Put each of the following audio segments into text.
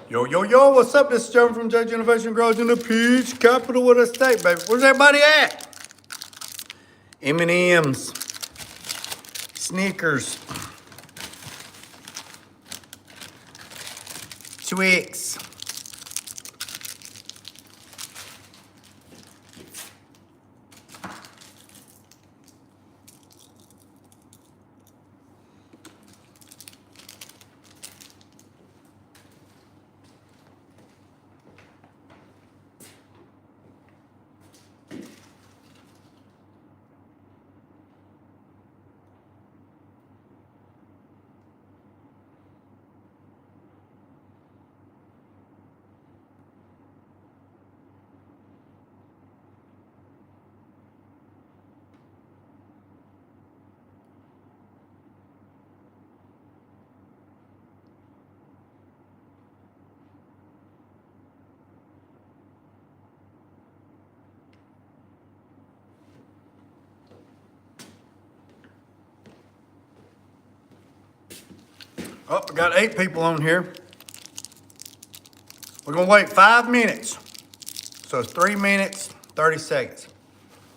Yo, yo, yo, what's up? This is Jeremy from J Innovation Grows in the Peach Capital of the state, baby. Where's everybody at? M&M's, Snickers, Twix. Oh, we got 8 people on here. We're gonna wait 5 minutes. So it's 3 minutes, 30 seconds.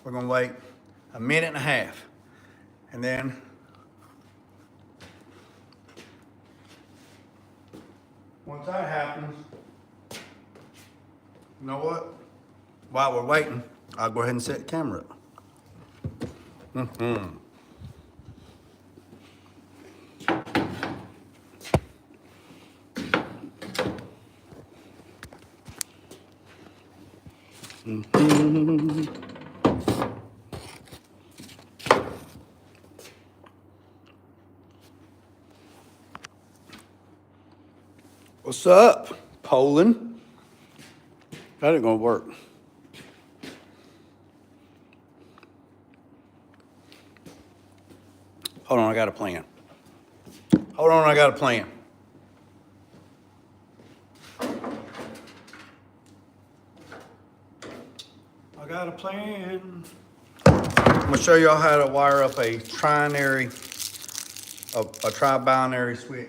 We're gonna wait a minute and a half. And then once that happens, you know what? While we're waiting, I'll go ahead and set the camera up. What's up, Poland? That ain't gonna work. Hold on, I got a plan. Hold on, I got a plan. I got a plan. I'm gonna show y'all how to wire up a trinary, a tri-binary switch.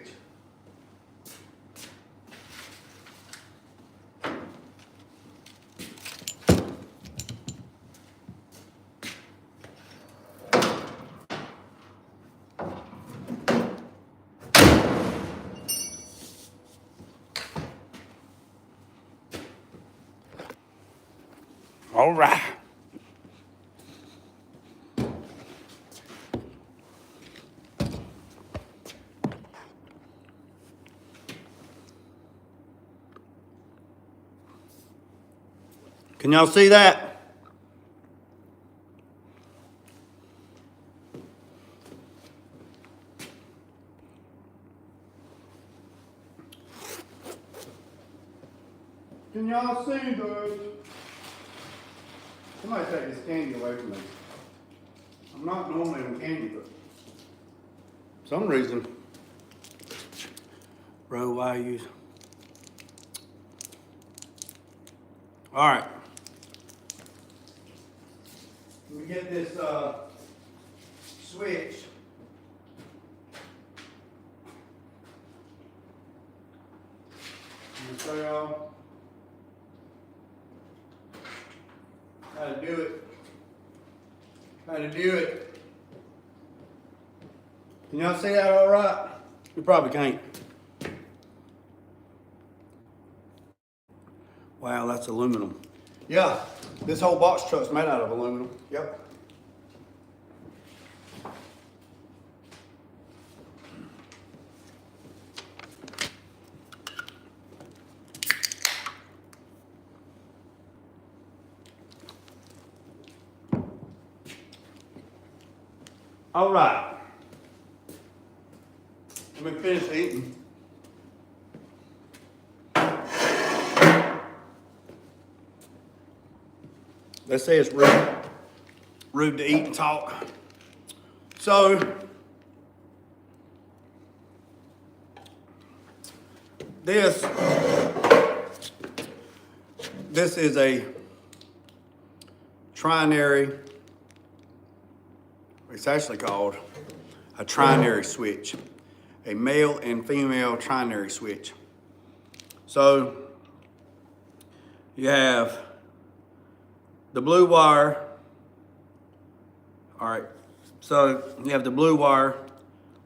All right. Can y'all see that? Can y'all see those? Somebody take this candy away from me. I'm not normally on candy, but for some reason, bro, why use? All right. Let me get this switch. I'm gonna show y'all how to do it. How to do it. Can y'all see that all right? You probably can't. Wow, that's aluminum. Yeah, this whole box truck's made out of aluminum. Yep. All right. Let me finish eating. They say it's rude to eat and talk. So, this is a trinary. It's actually called a trinary switch, a male and female trinary switch. So you have the blue wire. All right, so you have the blue wire.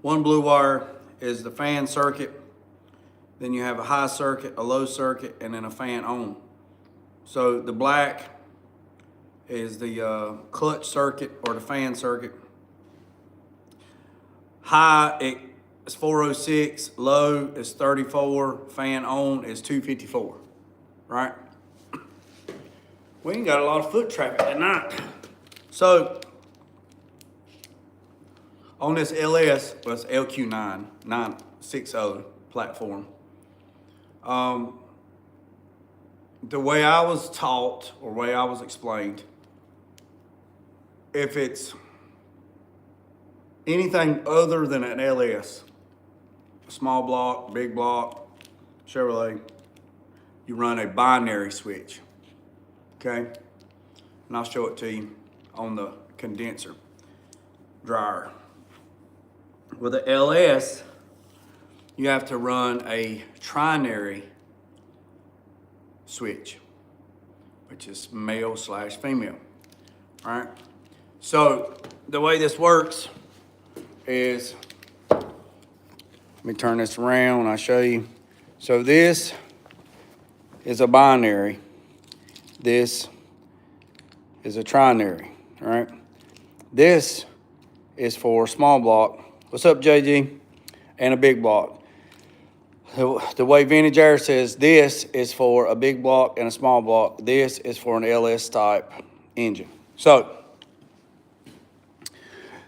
One blue wire is the fan circuit. Then you have a high circuit, a low circuit, and then a fan on. So the black is the clutch circuit or the fan circuit. High is 406, low is 34, fan on is 254, right? We ain't got a lot of foot traffic at night. So on this LS, well, it's LQ9, 960 platform. The way I was taught, or way I was explained, if it's anything other than an LS, small block, big block, Chevrolet, you run a binary switch, okay? And I'll show it to you on the condenser dryer. With the LS, you have to run a trinary switch, which is male/female, all right? So the way this works is, let me turn this around, I'll show you. So this is a binary. This is a trinary, all right? This is for small block. What's up, JG? And a big block. The way Vintage Air says, this is for a big block and a small block. This is for an LS type engine. So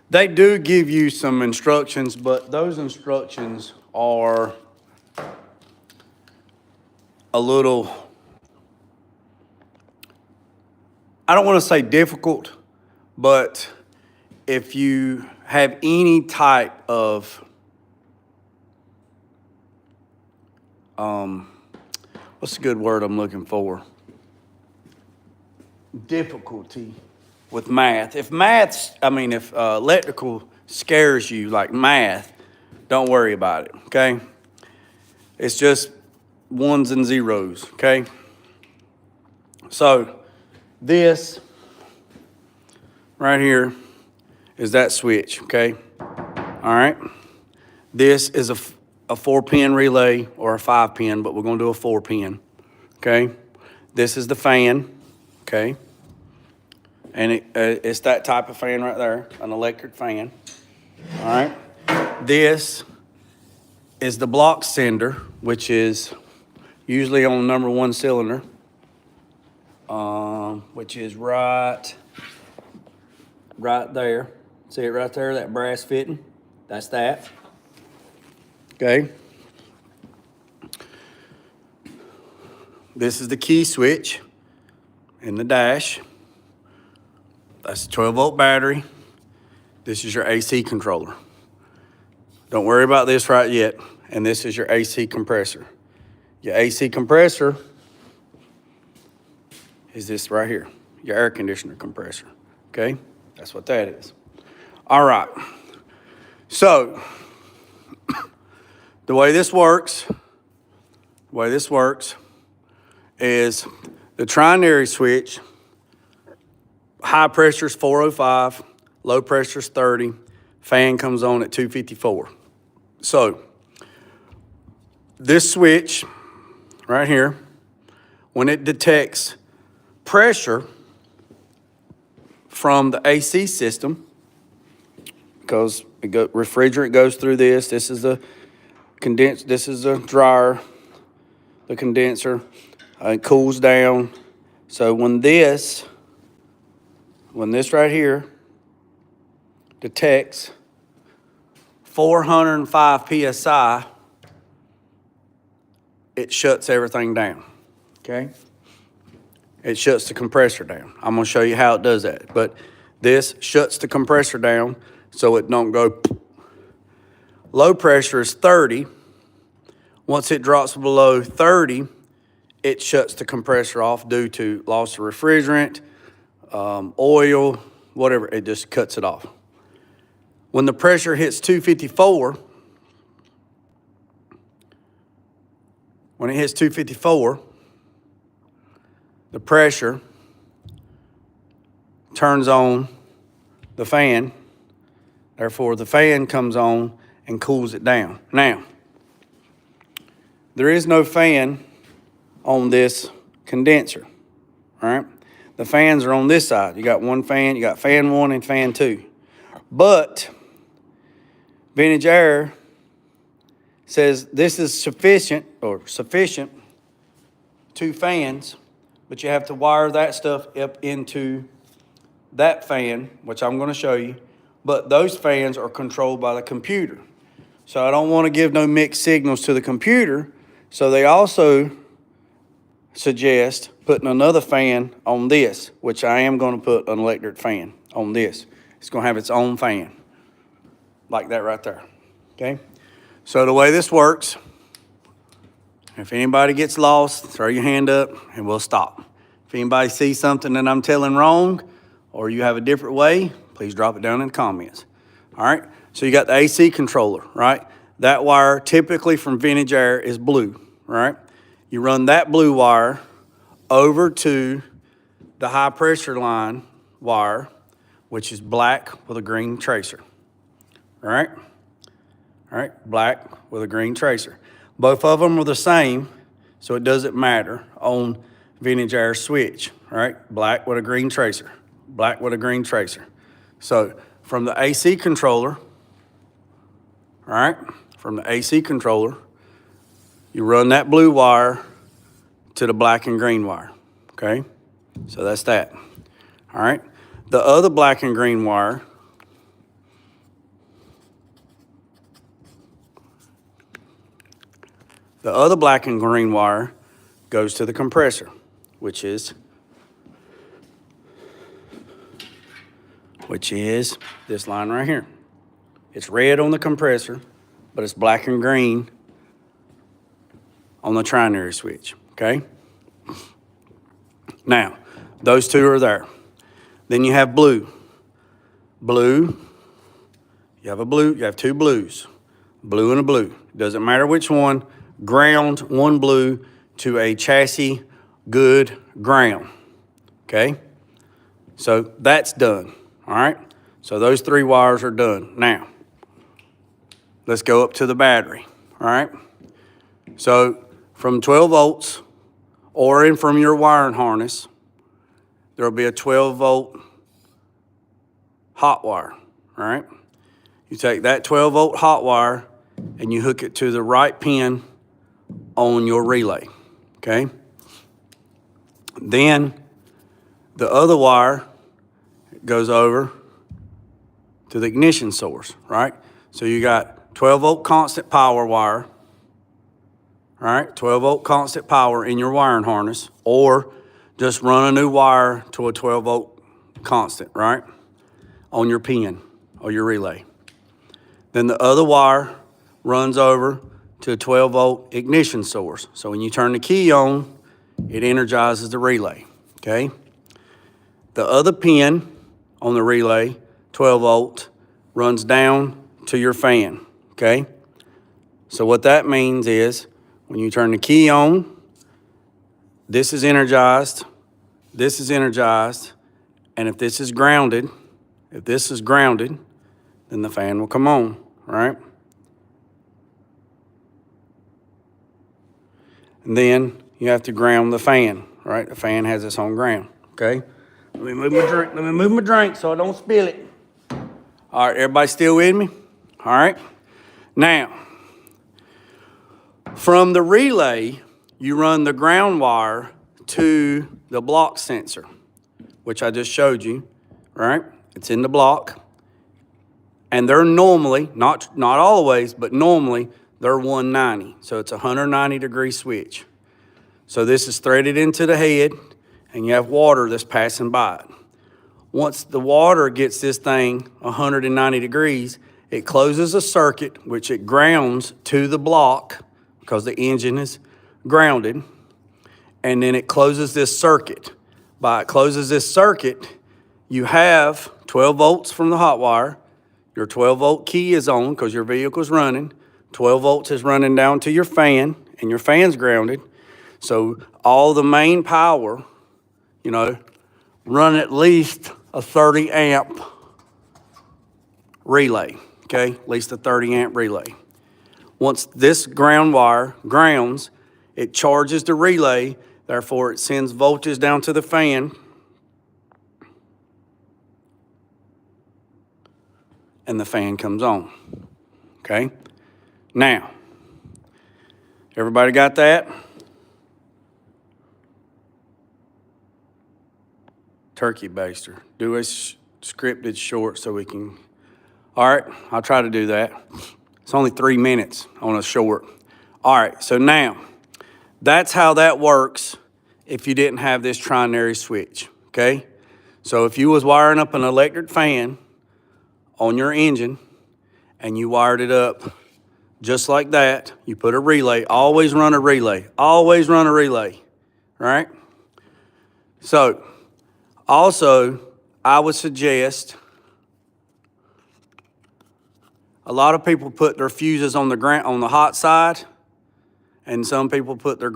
they do give you some instructions, but those instructions are a little, I don't want to say difficult, but if you have any type of what's the good word I'm looking for? Difficulty with math. If electrical scares you like math, don't worry about it, okay? It's just ones and zeros, okay? So this right here is that switch, okay? All right. This is a 4-pin relay or a 5-pin, but we're gonna do a 4-pin, okay? This is the fan, okay? And it's that type of fan right there, an electric fan, all right? This is the block sender, which is usually on number 1 cylinder, which is right there. See it right there, that brass fitting? That's that. Okay. This is the key switch in the dash. That's a 12-volt battery. This is your AC controller. Don't worry about this right yet. And this is your AC compressor. Your AC compressor is this right here, your air conditioner compressor. Okay? That's what that is. All right. So the way this works is the trinary switch, high pressure is 405, low pressure is 30, fan comes on at 254. So this switch right here, when it detects pressure from the AC system, because refrigerant goes through this. This is the this is the dryer, the condenser. It cools down. So when this right here detects 405 PSI, it shuts everything down, okay? It shuts the compressor down. I'm gonna show you how it does that. But this shuts the compressor down so it don't go. Low pressure is 30. Once it drops below 30, it shuts the compressor off due to loss of refrigerant, oil, whatever, it just cuts it off. When the pressure hits 254, when it hits 254, the pressure turns on the fan. Therefore, the fan comes on and cools it down. Now, there is no fan on this condenser, all right? The fans are on this side. You got one fan, you got fan 1 and fan 2. But Vintage Air says this is sufficient 2 fans, but you have to wire that stuff up into that fan, which I'm going to show you. But those fans are controlled by the computer. So I don't want to give no mixed signals to the computer. So they also suggest putting another fan on this, which I am going to put an electric fan on this. It's going to have its own fan, like that right there, okay? So the way this works, if anybody gets lost, throw your hand up and we'll stop. If anybody sees something that I'm telling wrong or you have a different way, please drop it down in the comments. All right, so you got the AC controller, right? That wire typically from Vintage Air is blue, right? You run that blue wire over to the high pressure line wire, which is black with a green tracer, all right? All right, black with a green tracer. Both of them are the same, so it doesn't matter on Vintage Air switch, all right? Black with a green tracer, black with a green tracer. So from the AC controller, all right, from the AC controller, you run that blue wire to the black and green wire, okay? So that's that, all right? The other black and green wire, the other black and green wire goes to the compressor, which is this line right here. It's red on the compressor, but it's black and green on the trinary switch, okay? Now, those two are there. Then you have blue. Blue, you have two blues, blue and a blue. Doesn't matter which one, ground one blue to a chassis good ground, okay? So that's done, all right? So those 3 wires are done. Now, let's go up to the battery, all right? So from 12 volts or in from your wiring harness, there'll be a 12-volt hot wire, all right? You take that 12-volt hot wire and you hook it to the right pin on your relay, okay? Then the other wire goes over to the ignition source, right? So you got 12-volt constant power wire, all right? 12-volt constant power in your wiring harness, or just run a new wire to a 12-volt constant, right? On your pin or your relay. Then the other wire runs over to a 12-volt ignition source. So when you turn the key on, it energizes the relay, okay? The other pin on the relay, 12-volt, runs down to your fan, okay? So what that means is when you turn the key on, this is energized, and if this is grounded, then the fan will come on, right? And then you have to ground the fan, right? The fan has its own ground, okay? Let me move my drink so I don't spill it. All right, everybody still with me? All right. Now, from the relay, you run the ground wire to the block sensor, which I just showed you, right? It's in the block. And they're normally, not always, but normally, they're 190. So it's a 190-degree switch. So this is threaded into the head, and you have water that's passing by it. Once the water gets this thing 190 degrees, it closes a circuit, which it grounds to the block because the engine is grounded, and then it closes this circuit. By it closes this circuit, you have 12 volts from the hot wire. Your 12-volt key is on because your vehicle's running. 12 volts is running down to your fan and your fan's grounded. So all the main power, you know, run at least a 30 amp relay, okay? At least a 30 amp relay. Once this ground wire grounds, it charges the relay, therefore it sends voltage down to the fan, and the fan comes on, okay? Now, everybody got that? Turkey baster. Do a scripted short so we can, all right, I'll try to do that. It's only 3 minutes on a short. All right, so now, that's how that works if you didn't have this trinary switch, okay? So if you was wiring up an electric fan on your engine and you wired it up just like that, you put a relay, always run a relay, always run a relay, right? So also, I would suggest, a lot of people put their fuses on the hot side, and some people put their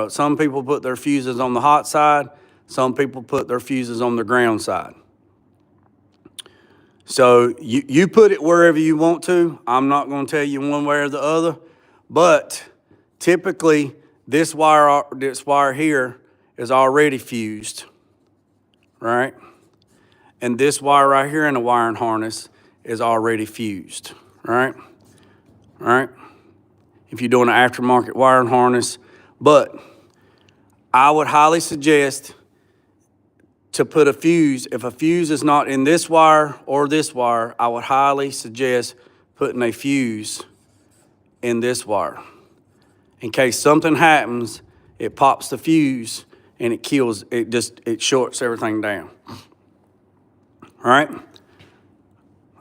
some people put their fuses on the hot side, some people put their fuses on the ground side. So you put it wherever you want to. I'm not going to tell you one way or the other, but typically this wire here is already fused, right? And this wire right here in the wiring harness is already fused, right? All right? If you're doing an aftermarket wiring harness, but I would highly suggest to put a fuse. If a fuse is not in this wire or this wire, I would highly suggest putting a fuse in this wire. In case something happens, it pops the fuse and it kills, it shorts everything down. All right?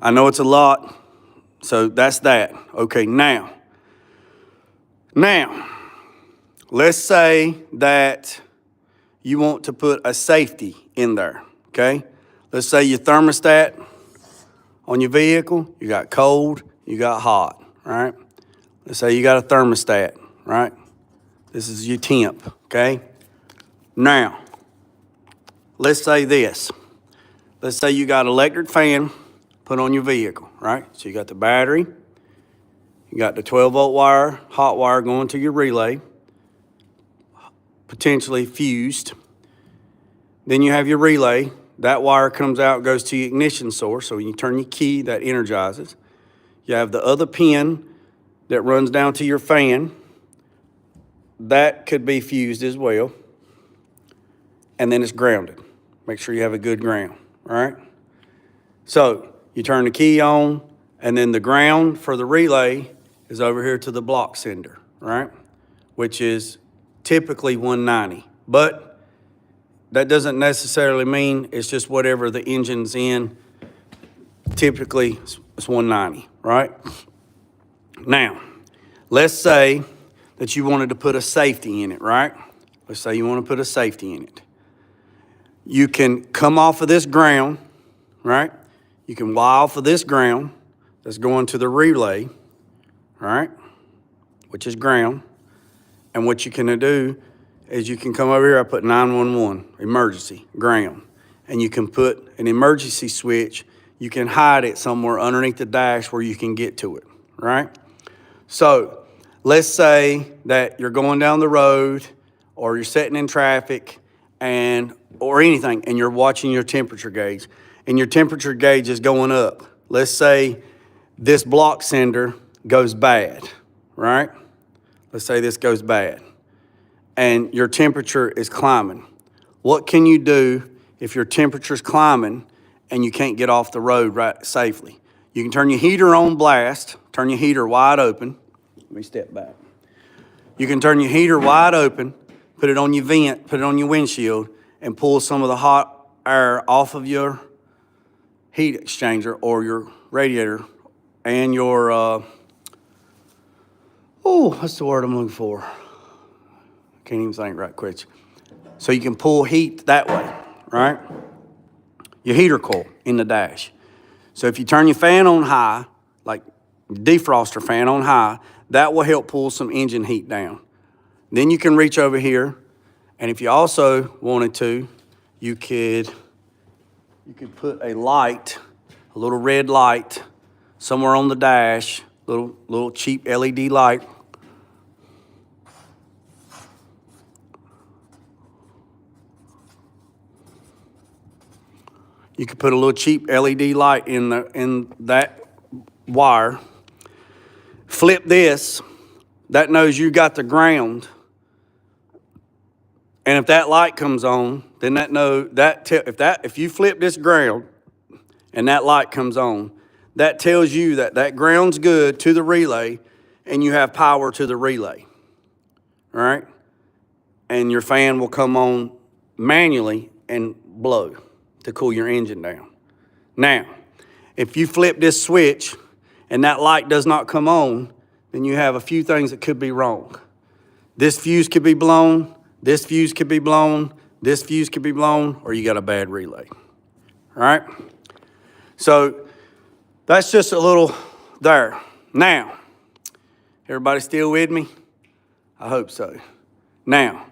I know it's a lot, so that's that. Okay, now, let's say that you want to put a safety in there, okay? Let's say your thermostat on your vehicle, you got cold, you got hot, right? Let's say you got a thermostat, right? This is your temp, okay? Now, let's say this. Let's say you got an electric fan put on your vehicle, right? So you got the battery, you got the 12-volt wire, hot wire going to your relay, potentially fused. Then you have your relay. That wire comes out, goes to your ignition source. So when you turn your key, that energizes. You have the other pin that runs down to your fan. That could be fused as well. And then it's grounded. Make sure you have a good ground, all right? So you turn the key on, and then the ground for the relay is over here to the block sender, right? Which is typically 190. But that doesn't necessarily mean it's just whatever the engine's in. Typically, it's 190, right? Now, let's say that you wanted to put a safety in it, right? Let's say you want to put a safety in it. You can come off of this ground, right? You can wire off of this ground that's going to the relay, right? Which is ground. And what you can do is you can come over here, I put 911, emergency, ground. And you can put an emergency switch. You can hide it somewhere underneath the dash where you can get to it, right? So let's say that you're going down the road or you're sitting in traffic or anything, and you're watching your temperature gauge, and your temperature gauge is going up. Let's say this block sender goes bad, right? Let's say this goes bad, and your temperature is climbing. What can you do if your temperature's climbing and you can't get off the road right safely? You can turn your heater on blast, turn your heater wide open. Let me step back. You can turn your heater wide open, put it on your vent, put it on your windshield, and pull some of the hot air off of your heat exchanger or your radiator and your, what's the word I'm looking for? Can't even think right quick. So you can pull heat that way, right? Your heater coil in the dash. So if you turn your fan on high, like defroster fan on high, That will help pull some engine heat down. Then you can reach over here, and if you also wanted to, you could put a light, a little red light, somewhere on the dash, little cheap LED light. You could put a little cheap LED light in that wire. Flip this. That knows you got the ground. And if that light comes on, then if you flip this ground and that light comes on, that tells you that ground's good to the relay and you have power to the relay. All right? And your fan will come on manually and blow to cool your engine down. Now, if you flip this switch and that light does not come on, then you have a few things that could be wrong. This fuse could be blown, this fuse could be blown, this fuse could be blown, or you got a bad relay. All right? So that's just a little there. Now, everybody still with me? I hope so. Now,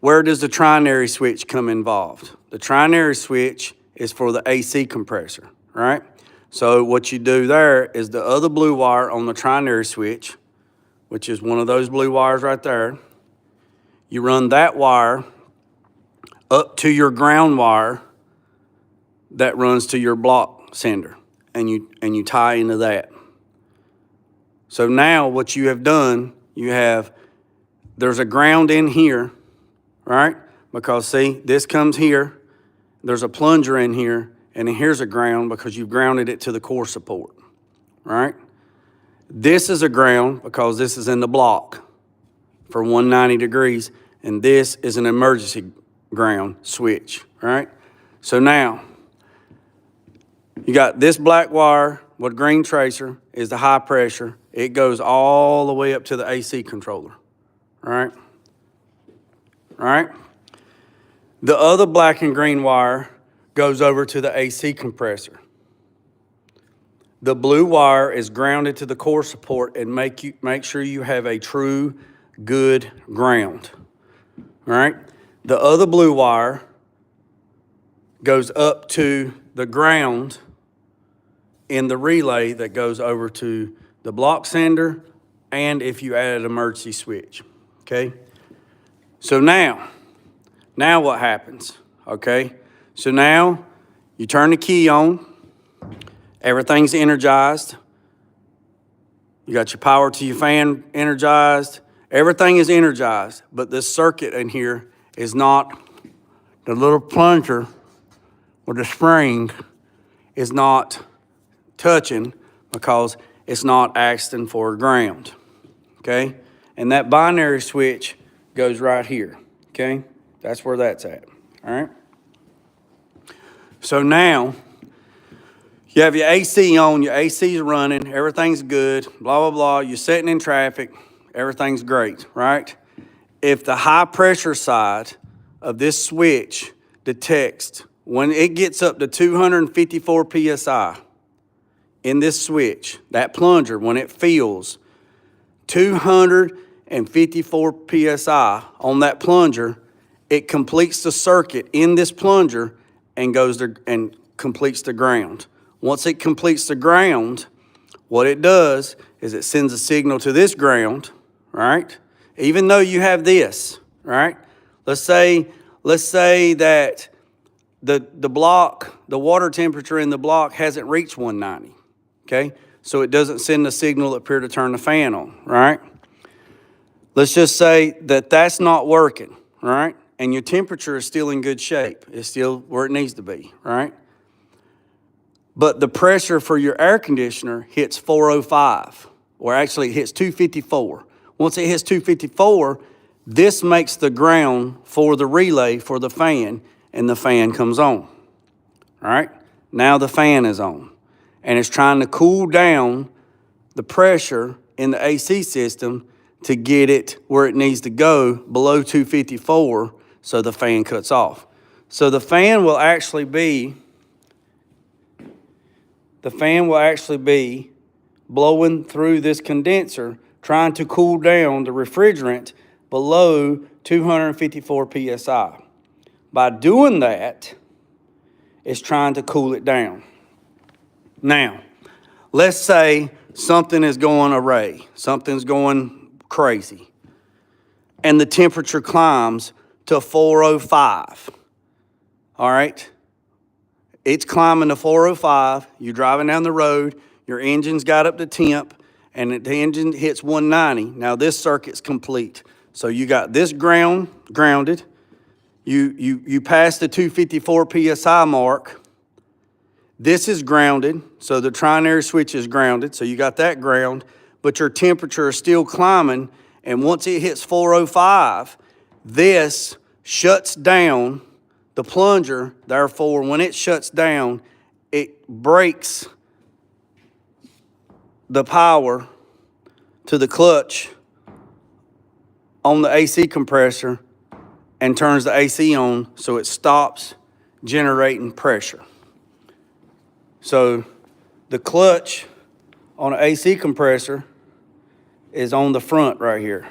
where does the trinary switch come involved? The trinary switch is for the AC compressor, right? So what you do there is the other blue wire on the trinary switch, which is one of those blue wires right there, you run that wire up to your ground wire that runs to your block sender, and you tie into that. So now what you have done, there's a ground in here, right? Because see, this comes here, there's a plunger in here, and here's a ground because you've grounded it to the core support, right? This is a ground because this is in the block for 190 degrees, and this is an emergency ground switch, right? So now, you got this black wire with green tracer is the high pressure. It goes all the way up to the AC controller, right? All right? The other black and green wire goes over to the AC compressor. The blue wire is grounded to the core support and make sure you have a true good ground. All right? The other blue wire goes up to the ground in the relay that goes over to the block sender, and if you add an emergency switch, okay? So now what happens, okay? So now you turn the key on, everything's energized, you got your power to your fan energized, everything is energized, but this circuit in here is not, the little plunger or the spring is not touching because it's not asking for ground, okay? And that binary switch goes right here, okay? That's where that's at, all right? So now, you have your AC on, your AC is running, everything's good, blah, blah, blah. You're sitting in traffic, everything's great, right? If the high pressure side of this switch detects, when it gets up to 254 PSI in this switch, that plunger, when it feels 254 PSI on that plunger, it completes the circuit in this plunger and goes to, and completes the ground. Once it completes the ground, what it does is it sends a signal to this ground, right? Even though you have this, right? Let's say that the water temperature in the block hasn't reached 190, okay? So it doesn't send a signal up here to turn the fan on, right? Let's just say that that's not working, right? And your temperature is still in good shape. It's still where it needs to be, right? But the pressure for your air conditioner hits 405, or actually it hits 254. Once it hits 254, this makes the ground for the relay for the fan, and the fan comes on, all right? Now the fan is on, and it's trying to cool down the pressure in the AC system to get it where it needs to go below 254 so the fan cuts off. So the fan will actually be blowing through this condenser trying to cool down the refrigerant below 254 psi. By doing that, it's trying to cool it down. Now, let's say something is going array, something's going crazy, and the temperature climbs to 405. All right? It's climbing to 405. You're driving down the road. Your engine's got up to temp, and the engine hits 190. Now, this circuit's complete. So you got this grounded. You pass the 254 psi mark. This is grounded, so the trinary switch is grounded, so you got that ground, but your temperature is still climbing, and once it hits 405, this shuts down the plunger. Therefore, when it shuts down, it breaks the power to the clutch on the AC compressor and turns the AC on, so it stops generating pressure. So the clutch on an AC compressor is on the front right here.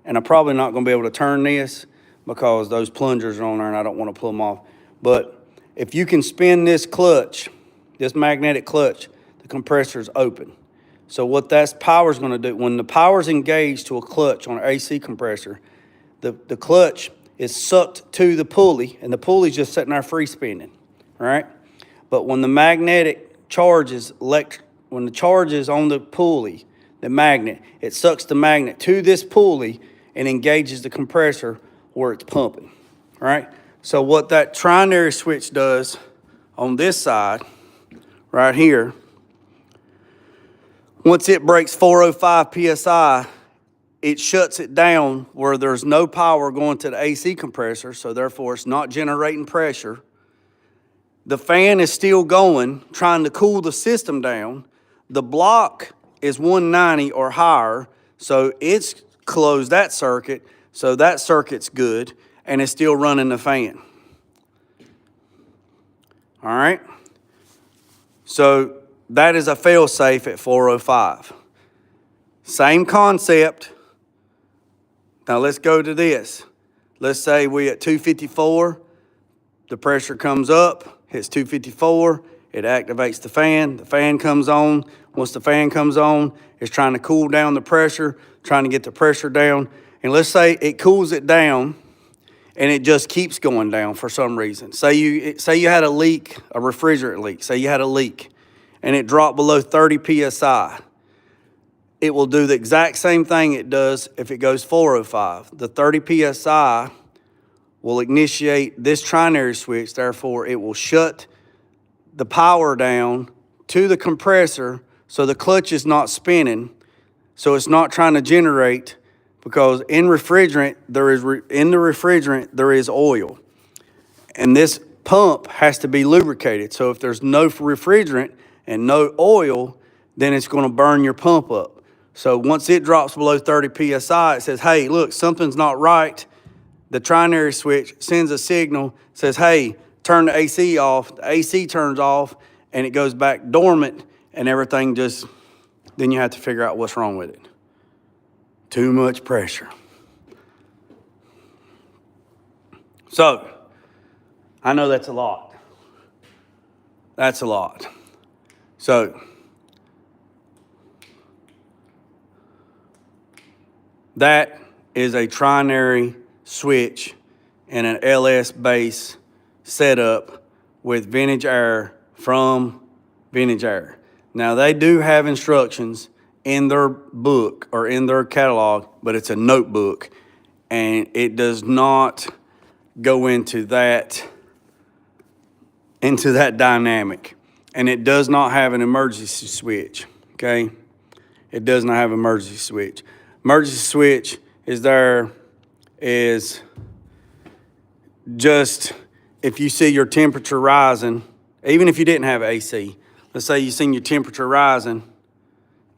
And I'm probably not going to be able to turn this because those plungers are on there and I don't want to pull them off. But if you can spin this clutch, this magnetic clutch, the compressor is open. So what that power is going to do, when the power is engaged to a clutch on an AC compressor, the clutch is sucked to the pulley, and the pulley's just sitting there free spinning, all right? But when the magnetic charges, when the charge is on the pulley, the magnet, it sucks the magnet to this pulley and engages the compressor where it's pumping, all right? So what that trinary switch does on this side, right here, once it breaks 405 psi, it shuts it down where there's no power going to the AC compressor, so therefore it's not generating pressure. The fan is still going, trying to cool the system down. The block is 190 or higher, so it's closed that circuit, so that circuit's good, and it's still running the fan. All right? So that is a fail-safe at 405. Same concept. Now let's go to this. Let's say we at 254, the pressure comes up, hits 254, it activates the fan comes on. Once the fan comes on, it's trying to cool down the pressure, trying to get the pressure down. And let's say it cools it down and it just keeps going down for some reason. Say you had a leak, a refrigerant leak, say you had a leak and it dropped below 30 psi. It will do the exact same thing it does if it goes 405. The 30 psi will initiate this trinary switch, therefore it will shut the power down to the compressor so the clutch is not spinning, so it's not trying to generate, because in the refrigerant there is oil. And this pump has to be lubricated. So if there's no refrigerant and no oil, then it's going to burn your pump up. So once it drops below 30 psi, it says, hey, look, something's not right. The trinary switch sends a signal, says, hey, turn the AC off. The AC turns off, and it goes back dormant, and everything just, then you have to figure out what's wrong with it. Too much pressure. So, I know that's a lot. That's a lot. So, that is a trinary switch and an LS base setup with Vintage Air from Vintage Air. Now, they do have instructions in their book or in their catalog, but it's a notebook, and it does not go into that dynamic. And it does not have an emergency switch, okay? It does not have an emergency switch. Emergency switch is just if you see your temperature rising, even if you didn't have AC, let's say you seen your temperature rising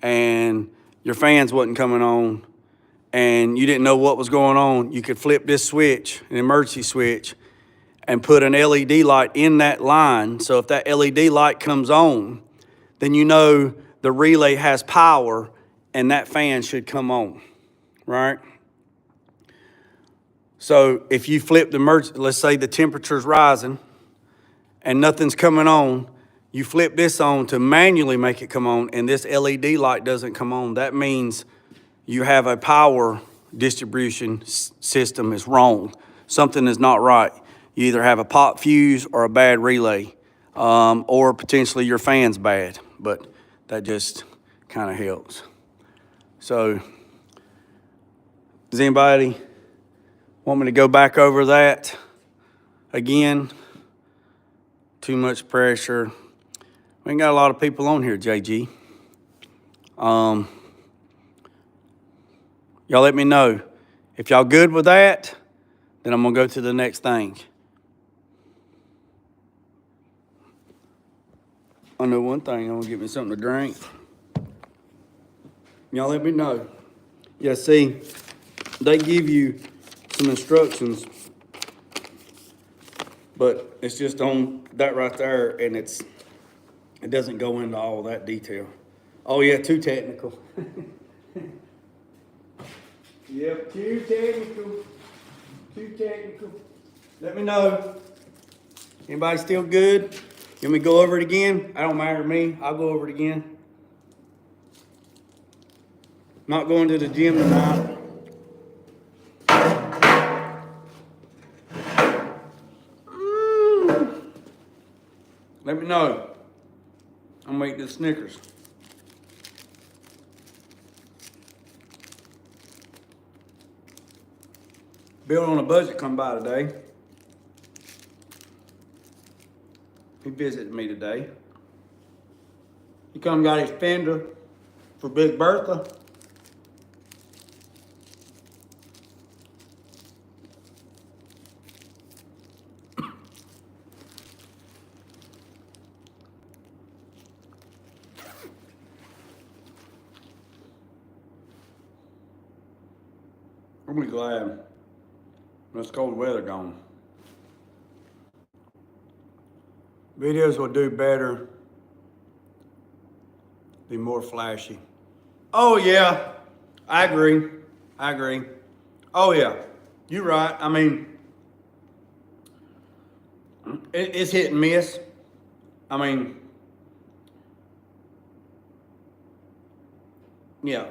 and your fans wasn't coming on and you didn't know what was going on, you could flip this switch, an emergency switch, and put an LED light in that line. So if that LED light comes on, then you know the relay has power and that fan should come on, right? So if you flip the let's say the temperature's rising and nothing's coming on, you flip this on to manually make it come on, and this LED light doesn't come on. That means you have a power distribution system is wrong. Something is not right. You either have a pop fuse or a bad relay, or potentially your fan's bad, but that just kind of helps. So does anybody want me to go back over that again? Too much pressure. We ain't got a lot of people on here, JG. Y'all let me know. If y'all good with that, then I'm gonna go to the next thing. I know one thing, I'm gonna get me something to drink. Y'all let me know. Yeah, see, they give you some instructions, but it's just on that right there, and it doesn't go into all that detail. Oh yeah, too technical. Yep, too technical. Too technical. Let me know. Anybody still good? You want me to go over it again? I don't matter to me. I'll go over it again. Not going to the gym tonight. Let me know. I'm gonna eat the Snickers. Bill on a budget come by today. He visited me today. He come got his fender for Big Bertha. I'm really glad this cold weather gone. Videos will do better, be more flashy. Oh yeah, I agree. Oh yeah, you're right. I mean, it's hit and miss. I mean, yeah,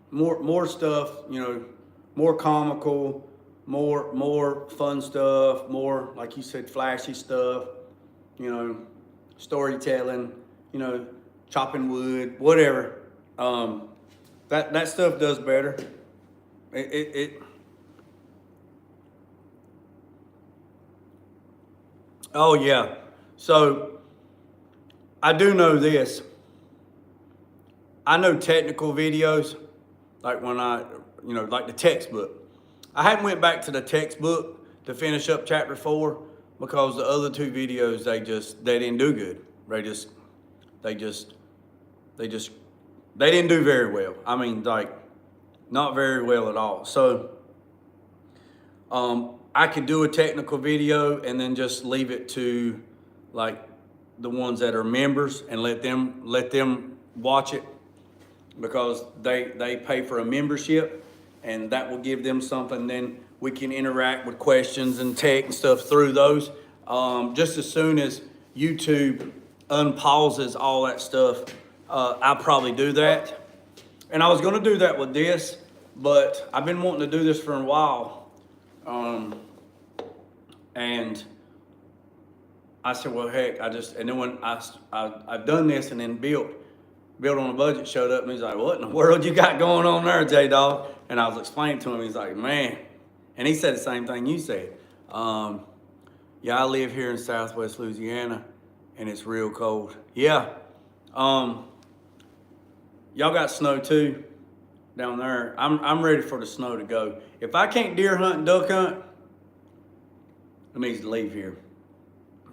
more stuff, you know, more comical, more fun stuff, more, like you said, flashy stuff, you know, storytelling, you know, chopping wood, whatever. That stuff does better. Oh yeah. So I do know this. I know technical videos, like when like the textbook. I hadn't went back to the textbook to finish up chapter 4 because the other 2 videos, they didn't do good. They didn't do very well. I mean, like, not very well at all. So I could do a technical video and then just leave it to like the ones that are members and let them watch it, because they pay for a membership, and that will give them something. Then we can interact with questions and tech and stuff through those. Just as soon as YouTube unpauses all that stuff, I'll probably do that. And I was gonna do that with this, but I've been wanting to do this for a while. And I said, well, heck, and then when I've done this, and then Bill on a budget showed up, and he's like, what in the world you got going on there, J-Dog? And I was explaining to him, he's like, man, and he said the same thing you said. Yeah, I live here in Southwest Louisiana, and it's real cold. Yeah. Y'all got snow too down there. I'm ready for the snow to go. If I can't deer hunt and duck hunt, it needs to leave here.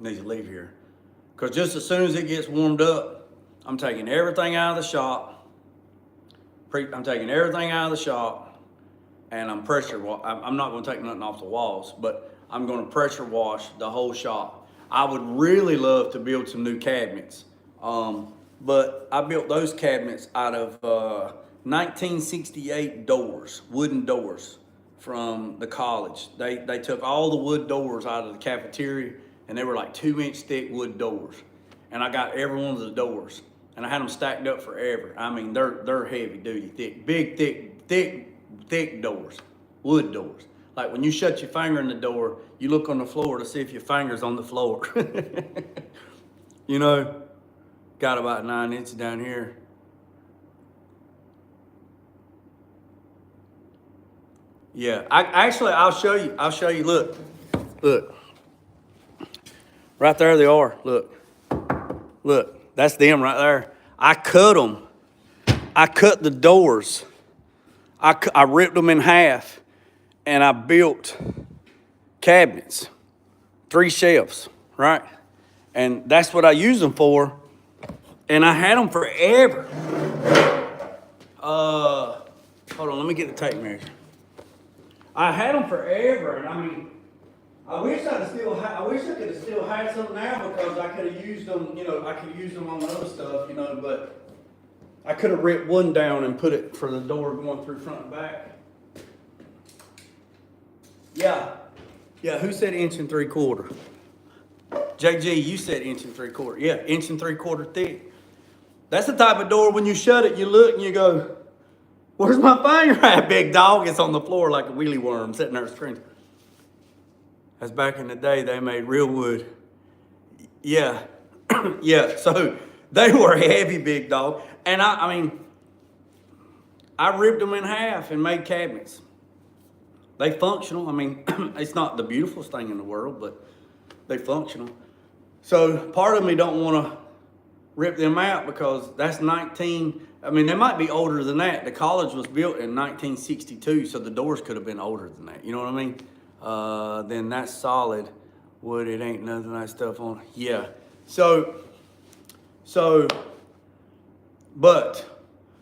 Because just as soon as it gets warmed up, I'm taking everything out of the shop. And I'm I'm not going to take nothing off the walls, but I'm going to pressure wash the whole shop. I would really love to build some new cabinets. But I built those cabinets out of 1968 doors, wooden doors from the college. They took all the wood doors out of the cafeteria, and they were like 2-inch thick wood doors. And I got every one of the doors, and I had them stacked up forever. I mean, they're heavy duty, thick, big, thick doors, wood doors. Like when you shut your finger in the door, you look on the floor to see if your finger's on the floor. You know, got about 9 inches down here. Yeah, I'll show you. I'll show you. Look. Right there they are. Look. That's them right there. I cut them. I cut the doors. I ripped them in half, and I built cabinets, 3 shelves, right? And that's what I use them for. And I had them forever. Hold on, let me get the tape measure. I had them forever, and I mean, I wish I could have still had some now, because I could have used them. You know, I could use them on the other stuff. You know, but I could have ripped one down and put it for the door going through front and back. Yeah. Who said 1 3/4? JG, you said 1 3/4. Yeah, 1 3/4 thick. That's the type of door when you shut it, you look and you go, "Where's my finger at, big dog?" It's on the floor like a wheelie worm sitting there screaming. That's back in the day, they made real wood. Yeah, yeah. So they were heavy, big dog. And I mean, I ripped them in half and made cabinets. They functional. I mean, it's not the beautifulest thing in the world, but they functional. So part of me don't want to rip them out, because that's I mean, they might be older than that. The college was built in 1962, so the doors could have been older than that. You know what I mean? Then that's solid wood. It ain't none of that stuff on. Yeah. So, but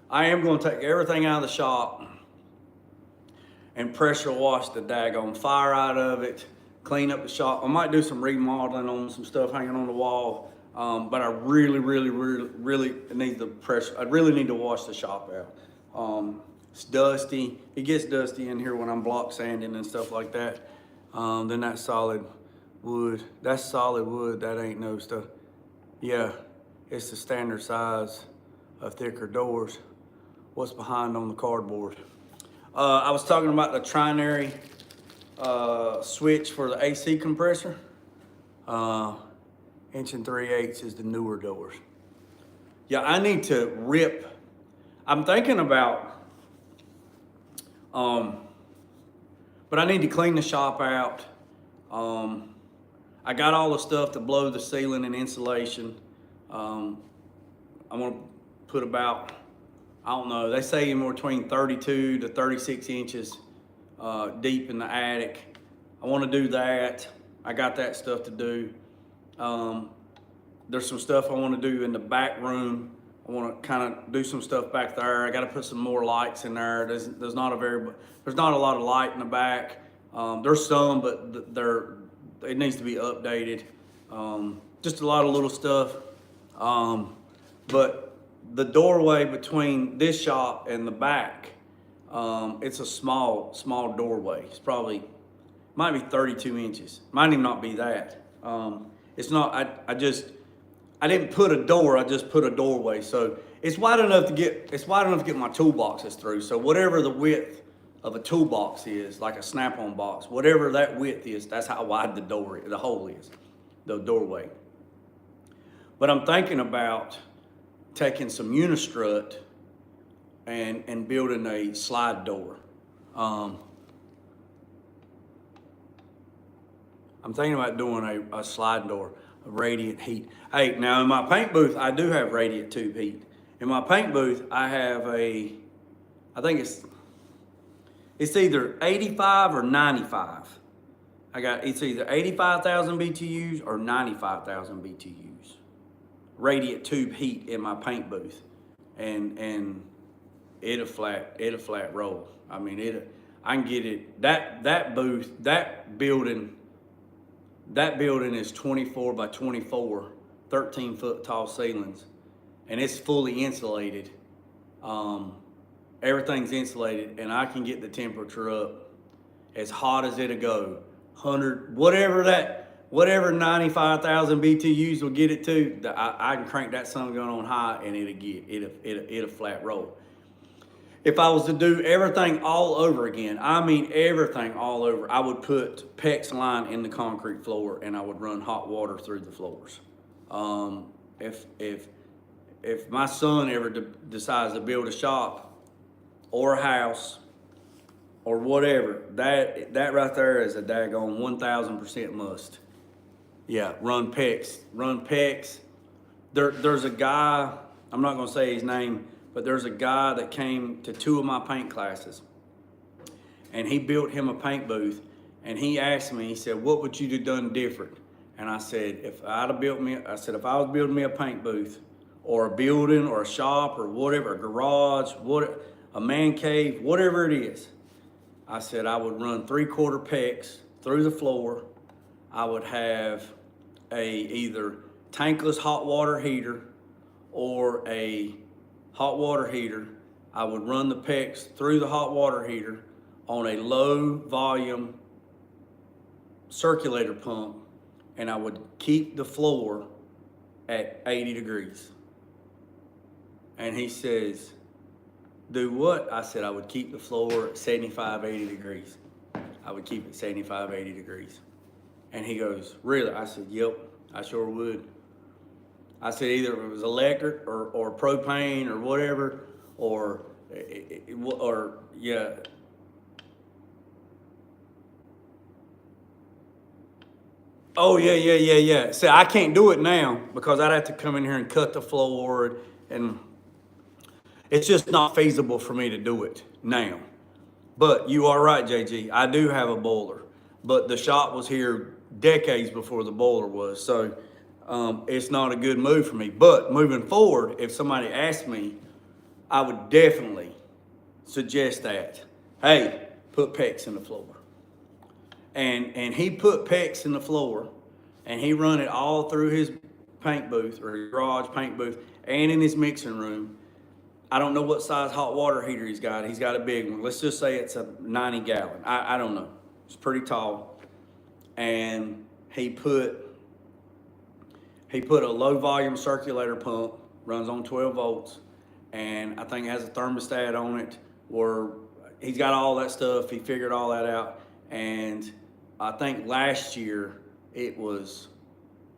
I am going to take everything out of the shop and pressure wash the daggone fire out of it, clean up the shop. I might do some remodeling on some stuff hanging on the wall. But I really need the pressure. I really need to wash the shop out. It's dusty. It gets dusty in here when I'm block sanding and stuff like that. Then that's solid wood. That's solid wood. That ain't no stuff. Yeah, it's the standard size of thicker doors. What's behind on the cardboard? I was talking about the Trinary switch for the AC compressor. 1 3/8 is the newer doors. Yeah, I need to rip. I'm thinking about, but I need to clean the shop out. I got all the stuff to blow the ceiling and insulation. I'm gonna put about, I don't know, they say anywhere between 32 to 36 inches deep in the attic. I want to do that. I got that stuff to do. There's some stuff I want to do in the back room. I want to kind of do some stuff back there. I got to put some more lights in there. There's not a lot of light in the back. There's some, but it needs to be updated. Just a lot of little stuff. But the doorway between this shop and the back, it's a small doorway. It's might be 32 inches. Might even not be that. It's not, I didn't put a door, I just put a doorway. So it's wide enough to get my toolboxes through. So whatever the width of a toolbox is, like a snap-on box, whatever that width is, that's how wide the hole is, the doorway. But I'm thinking about taking some unistrut and building a slide door. I'm thinking about doing a slide door, a radiant heat. Hey, now in my paint booth, I do have radiant tube heat. In my paint booth, I have I think it's either 85 or 95. It's either 85,000 BTUs or 95,000 BTUs. Radiant tube heat in my paint booth. And it'll flat roll. I mean, I can get it, that building is 24 by 24, 13 foot tall ceilings, and it's fully insulated. And everything's insulated, and I can get the temperature up as hot as it'll go, 100, whatever 95,000 BTUs will get it to, I can crank that sun gun on high and it'll flat roll. If I was to do everything all over again, I mean everything all over, I would put PEX line in the concrete floor and I would run hot water through the floors. If my son ever decides to build a shop or a house or whatever, that right there is a daggone 1,000% must. Yeah, run PEX. Run PEX. There's a guy, I'm not gonna say his name, but there's a guy that came to 2 of my paint classes, and he built him a paint booth, and he asked me, he said, what would you have done different? And I said, if I was building me a paint booth, or a building, or a shop, or whatever, a garage, a man cave, whatever it is, I said I would run 3/4 PEX through the floor. I would have a either tankless hot water heater or a hot water heater. I would run the PEX through the hot water heater on a low volume circulator pump, and I would keep the floor at 80 degrees. And he says, do what? I said I would keep the floor at 75, 80 degrees. I would keep it 75, 80 degrees. And he goes, really? I said, yep, I sure would. I said either it was electric or propane or whatever, or yeah. Oh, yeah. See, I can't do it now because I'd have to come in here and cut the floor, and it's just not feasible for me to do it now. But you are right, JG. I do have a boiler, but the shop was here decades before the boiler was, so it's not a good move for me. But moving forward, if somebody asked me, I would definitely suggest that. Hey, put PEX in the floor. And he put PEX in the floor, and he run it all through his paint booth, or his garage paint booth, and in his mixing room. I don't know what size hot water heater he's got. He's got a big one. Let's just say it's a 90 gallon. I don't know. It's pretty tall. And he put a low volume circulator pump, runs on 12 volts, and I think it has a thermostat on it where he's got all that stuff. He figured all that out. And I think last year it was,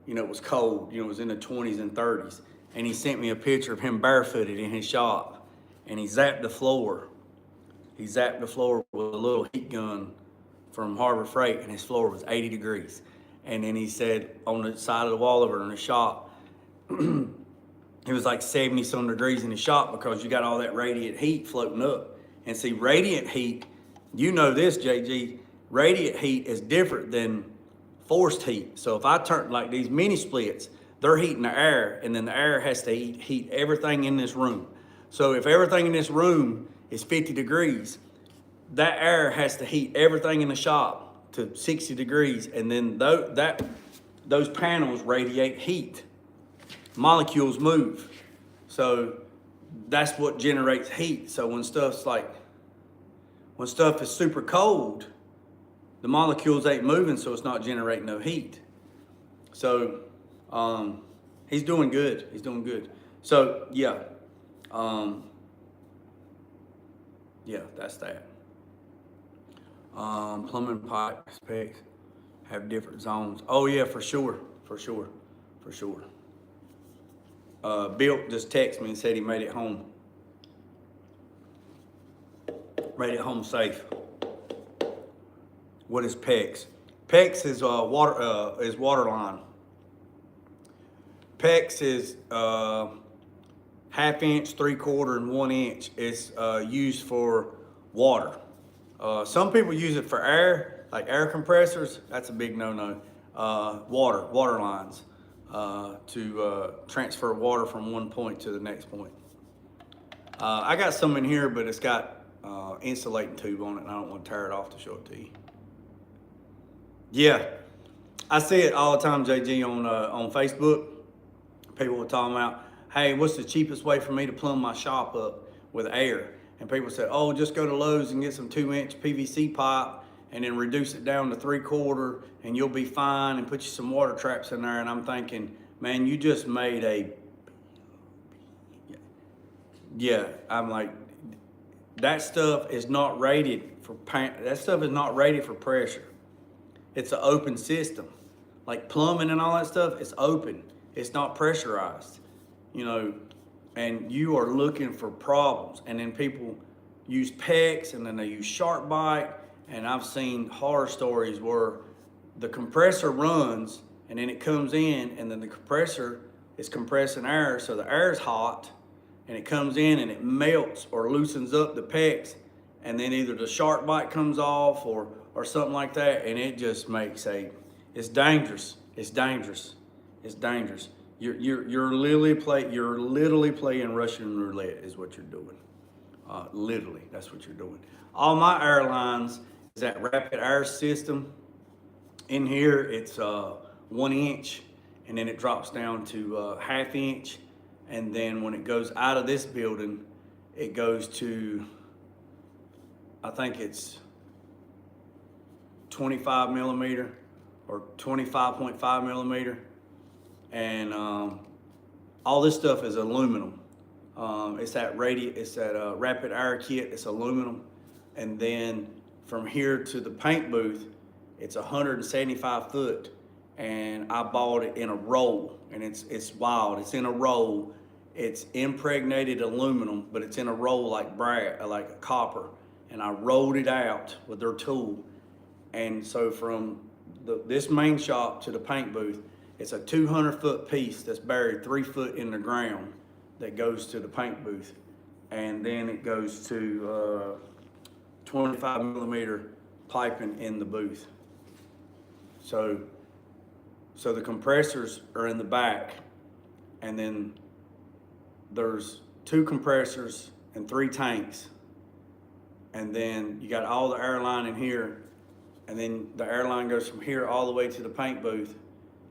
it was cold. It was in the 20s and 30s. And he sent me a picture of him barefooted in his shop, and he zapped the floor. He zapped the floor with a little heat gun from Harbor Freight, and his floor was 80 degrees. And then he said on the side of the wall over in the shop, it was like 70 some degrees in the shop because you got all that radiant heat floating up. And see, radiant heat, you know this, JG, radiant heat is different than forced heat. So if I turn like these mini splits, they're heating the air, and then the air has to heat everything in this room. So if everything in this room is 50 degrees, that air has to heat everything in the shop to 60 degrees, and then those panels radiate heat. Molecules move. So that's what generates heat. So when stuff is super cold, the molecules ain't moving, so it's not generating no heat. So he's doing good. He's doing good. So yeah, that's that. Plumbing pipe specs have different zones. Oh yeah, for sure. Bill just texted me and said he made it home. Made it home safe. What is PEX? PEX is water line. PEX is 1/2 inch, 3/4, and 1 inch. It's used for water. Some people use it for air, like air compressors. That's a big no-no. Water lines to transfer water from one point to the next point. I got some in here, but it's got insulating tube on it, and I don't want to tear it off to show it to you. Yeah, I see it all the time, JG, on Facebook. People were talking about, hey, what's the cheapest way for me to plumb my shop up with air? And people said, oh, just go to Lowe's and get some 2-inch PVC pipe and then reduce it down to 3/4 and you'll be fine, and put you some water traps in there. And I'm thinking, man, you just made a, yeah, I'm like, that stuff is not rated for paint. That stuff is not rated for pressure. It's an open system. Like plumbing and all that stuff, it's open. It's not pressurized, you know, and you are looking for problems. And then people use PEX and then they use shark bite. And I've seen horror stories where the compressor runs and then it comes in and then the compressor is compressing air. So the air is hot and it comes in and it melts or loosens up the PEX. And then either the shark bite comes off or something like that. And it just makes it's dangerous. It's dangerous. It's dangerous. You're literally playing Russian roulette is what you're doing. Literally, that's what you're doing. All my airlines is that rapid air system. In here, it's 1 inch, and then it drops down to 1/2 inch. And then when it goes out of this building, it goes to, I think it's 25 millimeter or 25.5 millimeter. And all this stuff is aluminum. It's that rapid air kit. It's aluminum. And then from here to the paint booth, it's 175 foot. And I bought it in a roll, and it's wild. It's in a roll. It's impregnated aluminum, but it's in a roll like copper. And I rolled it out with their tool. And so from this main shop to the paint booth, it's a 200-foot piece that's buried 3 foot in the ground that goes to the paint booth. And then it goes to 25 millimeter piping in the booth. So the compressors are in the back, and then there's 2 compressors and 3 tanks. And then you got all the airline in here, and then the airline goes from here all the way to the paint booth.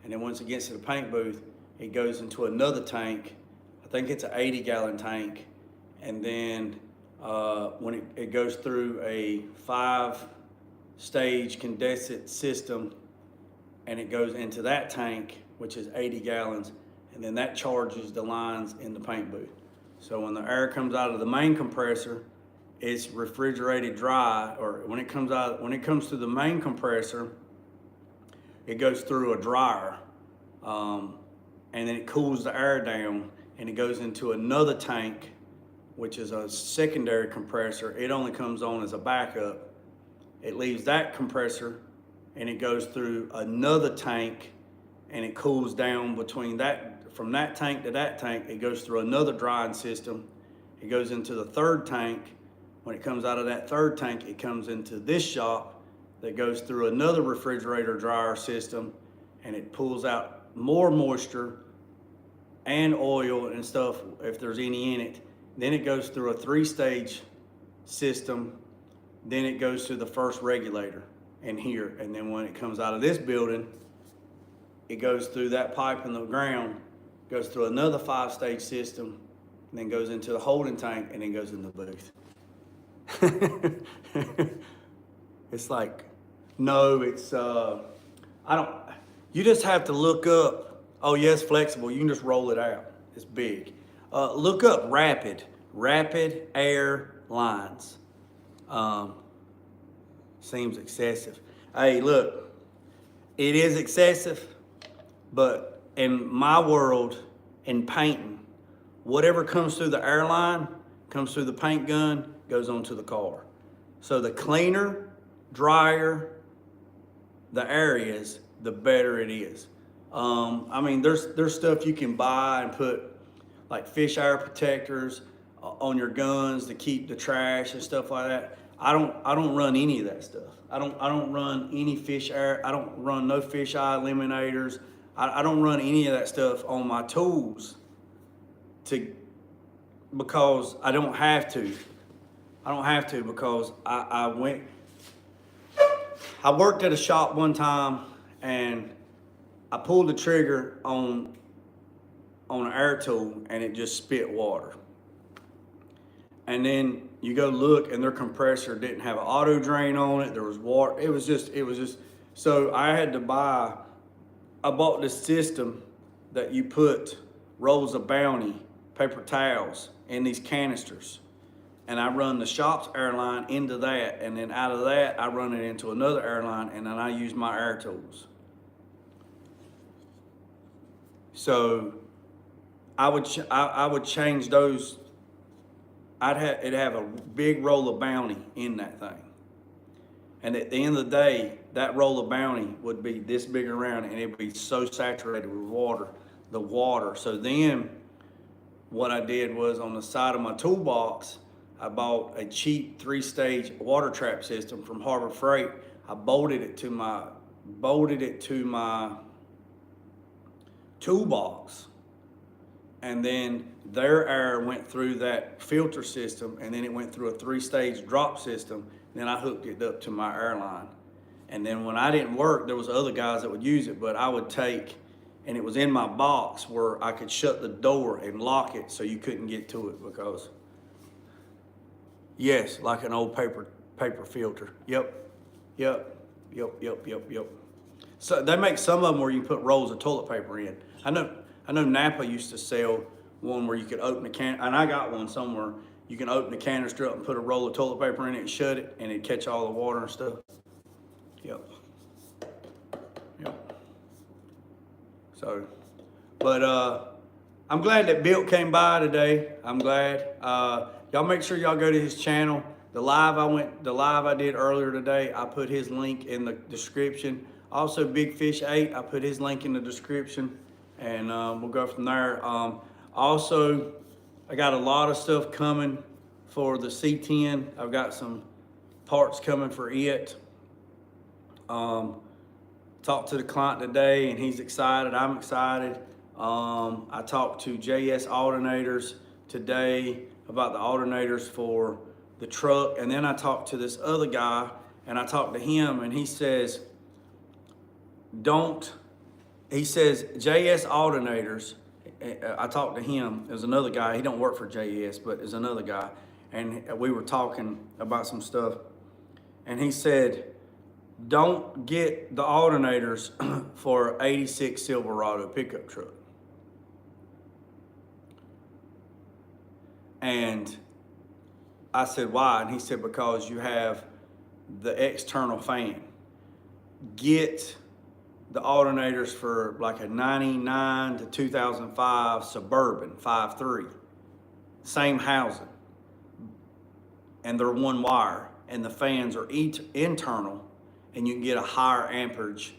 And then once it gets to the paint booth, it goes into another tank. I think it's an 80-gallon tank. And then when it goes through a 5-stage condensate system, and it goes into that tank, which is 80 gallons, and then that charges the lines in the paint booth. So when the air comes out of the main compressor, it's refrigerated dry, or when it comes to the main compressor, it goes through a dryer, and then it cools the air down, and it goes into another tank, which is a secondary compressor. It only comes on as a backup. It leaves that compressor, and it goes through another tank, and it cools down between that. From that tank to that tank, it goes through another drying system. It goes into the third tank. When it comes out of that third tank, it comes into this shop that goes through another refrigerator dryer system, and it pulls out more moisture and oil and stuff if there's any in it. Then it goes through a 3-stage system. Then it goes to the first regulator in here. And then when it comes out of this building, it goes through that pipe in the ground, goes through another 5-stage system, and then goes into the holding tank, and then goes in the booth. It's like, no, it's, you just have to look up, oh yes, flexible, you can just roll it out. It's big. Look up rapid air lines. Seems excessive. Hey, look, it is excessive, but in my world, in painting, whatever comes through the airline, comes through the paint gun, goes onto the car. So the cleaner, drier the air is, the better it is. I mean, there's stuff you can buy and put, like fish air protectors on your guns to keep the trash and stuff like that. I don't run any of that stuff. I don't run any fish air. I don't run no fish eye eliminators. I don't run any of that stuff on my tools because I don't have to. I don't have to because I worked at a shop one time and I pulled the trigger on an air tool and it just spit water. And then, You go look, and their compressor didn't have an auto drain on it. There was water. It was just. So I had to buy. I bought this system that you put rolls of Bounty paper towels in these canisters, and I run the shop's airline into that, and then out of that I run it into another airline, and then I use my air tools. So I would change those. It'd have a big roll of Bounty in that thing. And at the end of the day, that roll of Bounty would be this big around, and it'd be so saturated with water, the water. So then what I did was, on the side of my toolbox, I bought a cheap 3-stage water trap system from Harbor Freight. I bolted it to my toolbox, and then their air went through that filter system, and then it went through a 3-stage drop system. Then I hooked it up to my airline. And then when I didn't work, there was other guys that would use it, but I would take, and it was in my box where I could shut the door and lock it so you couldn't get to it, because, yes, like an old paper filter. Yep. So they make some of them where you can put rolls of toilet paper in. I know Napa used to sell one where you could open a can, and I got one somewhere. You can open the canister up and put a roll of toilet paper in it and shut it, and it'd catch all the water and stuff. Yep. So, but I'm glad that Bill came by today. I'm glad. Y'all make sure y'all go to his channel. The live I did earlier today, I put his link in the description. Also, Big Fish 8, I put his link in the description, and we'll go from there. Also, I got a lot of stuff coming for the C10. I've got some parts coming for it. Talked to the client today, and he's excited. I'm excited. I talked to JS Alternators today about the alternators for the truck, and then I talked to this other guy, and I talked to him, and he says, JS Alternators. I talked to him. There's another guy. He don't work for JS, but there's another guy, and we were talking about some stuff, and he said, don't get the alternators for 86 Silverado pickup truck. And I said, why? And he said, because you have the external fan. Get the alternators for like a 99 to 2005 Suburban 5.3. Same housing. And they're one wire. And the fans are internal. And you can get a higher amperage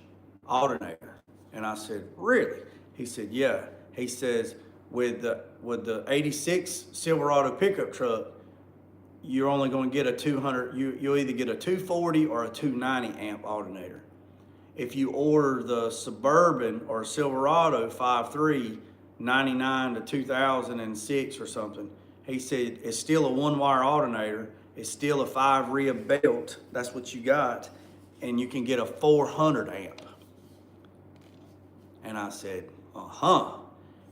alternator. And I said, really? He said, yeah. He says, with the 86 Silverado pickup truck, you're only going to get a 200, you'll either get a 240 or a 290 amp alternator. If you order the Suburban or Silverado 5.3, 99 to 2006 or something, he said, it's still a one-wire alternator. It's still a 5 rib belt. That's what you got. And you can get a 400 amp. And I said, uh-huh.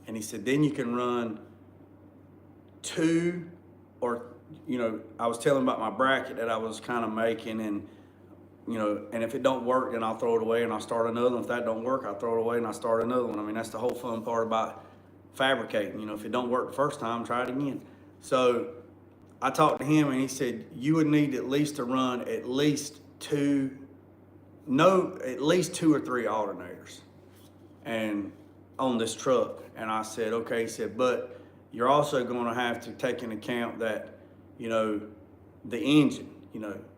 And he said, then you can run 2 or, I was telling him about my bracket that I was kind of making, and, and if it don't work, then I'll throw it away and I'll start another one. If that don't work, I'll throw it away and I'll start another one. I mean, that's the whole fun part about fabricating. If it don't work the first time, try it again. So I talked to him, and he said, you would need at least to run at least 2 or 3 alternators and on this truck. And I said, okay. He said, but you're also going to have to take into account that, the engine,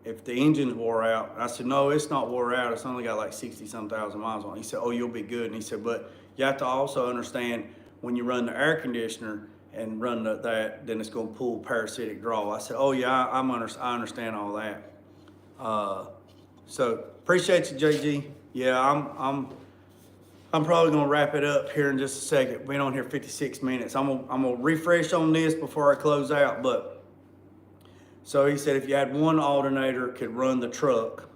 if the engine's wore out. I said, no, it's not wore out. It's only got like 60-some thousand miles on it. He said, oh, you'll be good. And he said, but you have to also understand when you run the air conditioner and run that, then it's going to pull parasitic draw. I said, oh yeah, I understand all that. So appreciate you, JG. Yeah, I'm probably gonna wrap it up here in just a second. Been on here 56 minutes. I'm gonna refresh on this before I close out. But so he said, if you had one alternator could run the truck,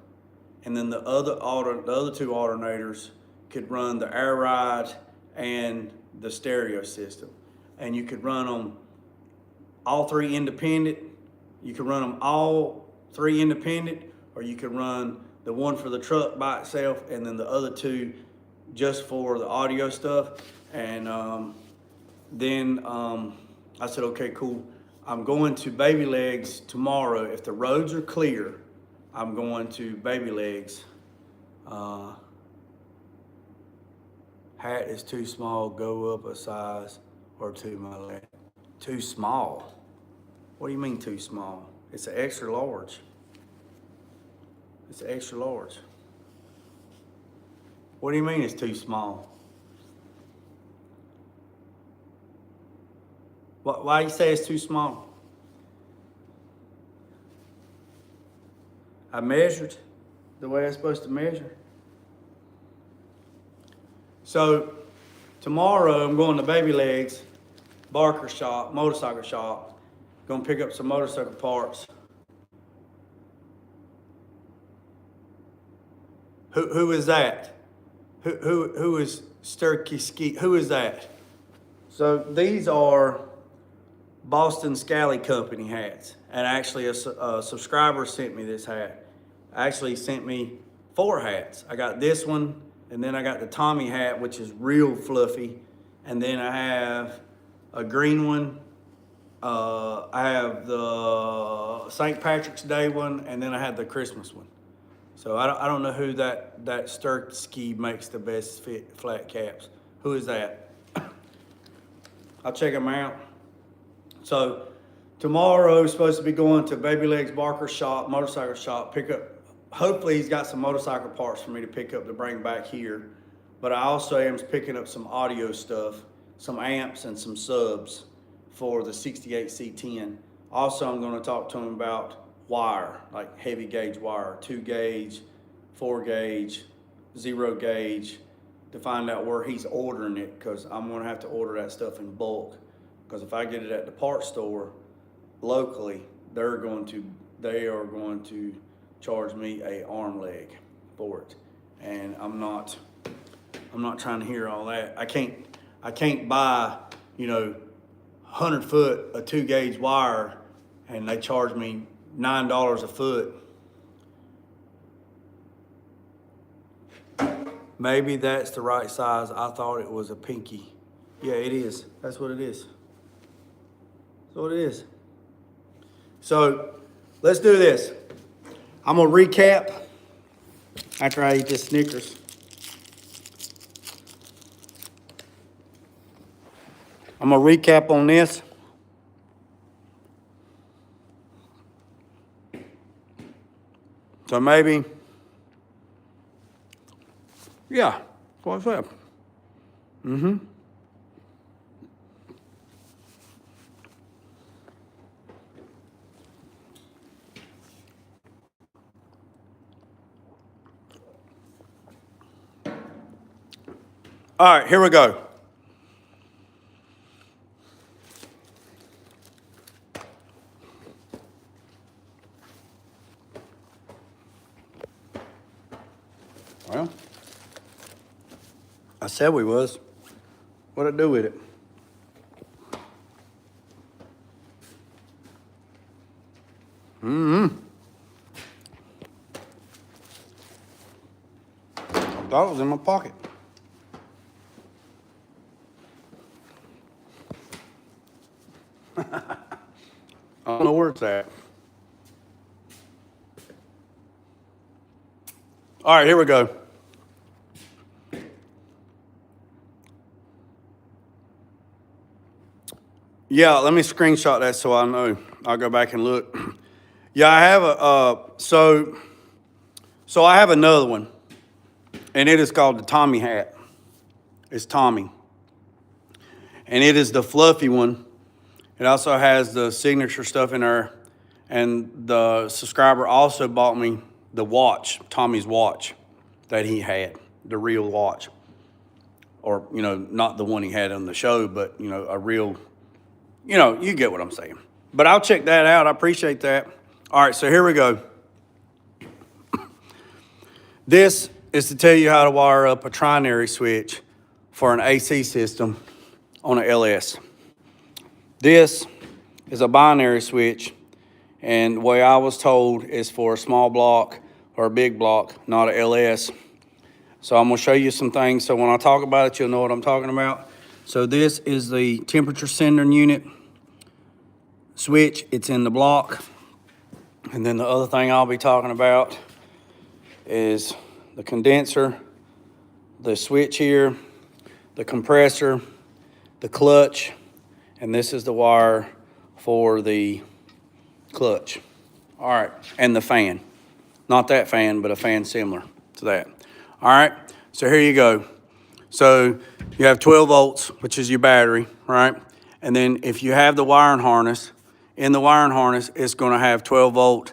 and then the other 2 alternators could run the air ride and the stereo system, and you could run them all 3 independent, You can run them all 3 independent, or you can run the one for the truck by itself and then the other 2 just for the audio stuff. And then I said, okay, cool. I'm going to Baby Legs tomorrow. If the roads are clear, I'm going to Baby Legs. Hat is too small, go up a size or 2, my lad. Too small? What do you mean too small? It's an extra large. It's an extra large. What do you mean it's too small? Why you say it's too small? I measured the way I'm supposed to measure. So tomorrow I'm going to Baby Legs, Barker shop, motorcycle shop. Gonna pick up some motorcycle parts. Who is that? Who is Sturkey Ski? Who is that? So these are Boston Scally Company hats, and actually a subscriber sent me this hat. Actually sent me 4 hats. I got this one, and then I got the Tommy hat, which is real fluffy, and then I have a green one. I have the St. Patrick's Day one, and then I have the Christmas one. So I don't know who that Sturkey makes the best fit flat caps. Who is that? I'll check them out. So tomorrow supposed to be going to Baby Legs Barker shop, motorcycle shop, pick up. Hopefully he's got some motorcycle parts for me to pick up to bring back here. But I also am picking up some audio stuff, some amps and some subs for the 68 C10. Also, I'm going to talk to him about wire, like heavy gauge wire, 2 gauge, 4 gauge, 0 gauge, to find out where he's ordering it, because I'm going to have to order that stuff in bulk. Because if I get it at the parts store locally, they are going to charge me a arm leg for it, and I'm not trying to hear all that. I can't buy, 100 foot of 2 gauge wire and they charge me $9 a foot. Maybe that's the right size. I thought it was a pinky. Yeah, it is. That's what it is. That's what it is. So let's do this. I'm gonna recap after I eat this Snickers. I'm gonna recap on this. So maybe, yeah, what's up? Mm-hmm. All right, here we go. Well, I said we was. What'd I do with it? Mm-hmm. I thought it was in my pocket. I don't know where it's at. All right, here we go. Yeah, let me screenshot that so I know. I'll go back and look. Yeah, I have so I have another one, and it is called the Tommy hat. It's Tommy, and it is the fluffy one. It also has the signature stuff in there, and the subscriber also bought me the watch, Tommy's watch that he had, the real watch, or not the one he had on the show, but a real. You get what I'm saying. But I'll check that out. I appreciate that. All right, so here we go. This is to tell you how to wire up a trinary switch for an AC system on an LS. This is a binary switch, And the way I was told is for a small block or a big block, not a LS. So I'm gonna show you some things. So when I talk about it, you'll know what I'm talking about. So this is the temperature sending unit switch. It's in the block. And then the other thing I'll be talking about is the condenser, the switch here, the compressor, the clutch, and this is the wire for the clutch. All right, and the fan. Not that fan, but a fan similar to that. All right, so here you go. So you have 12 volts, which is your battery, right? And then if you have the wiring harness, in the wiring harness, it's gonna have 12 volt,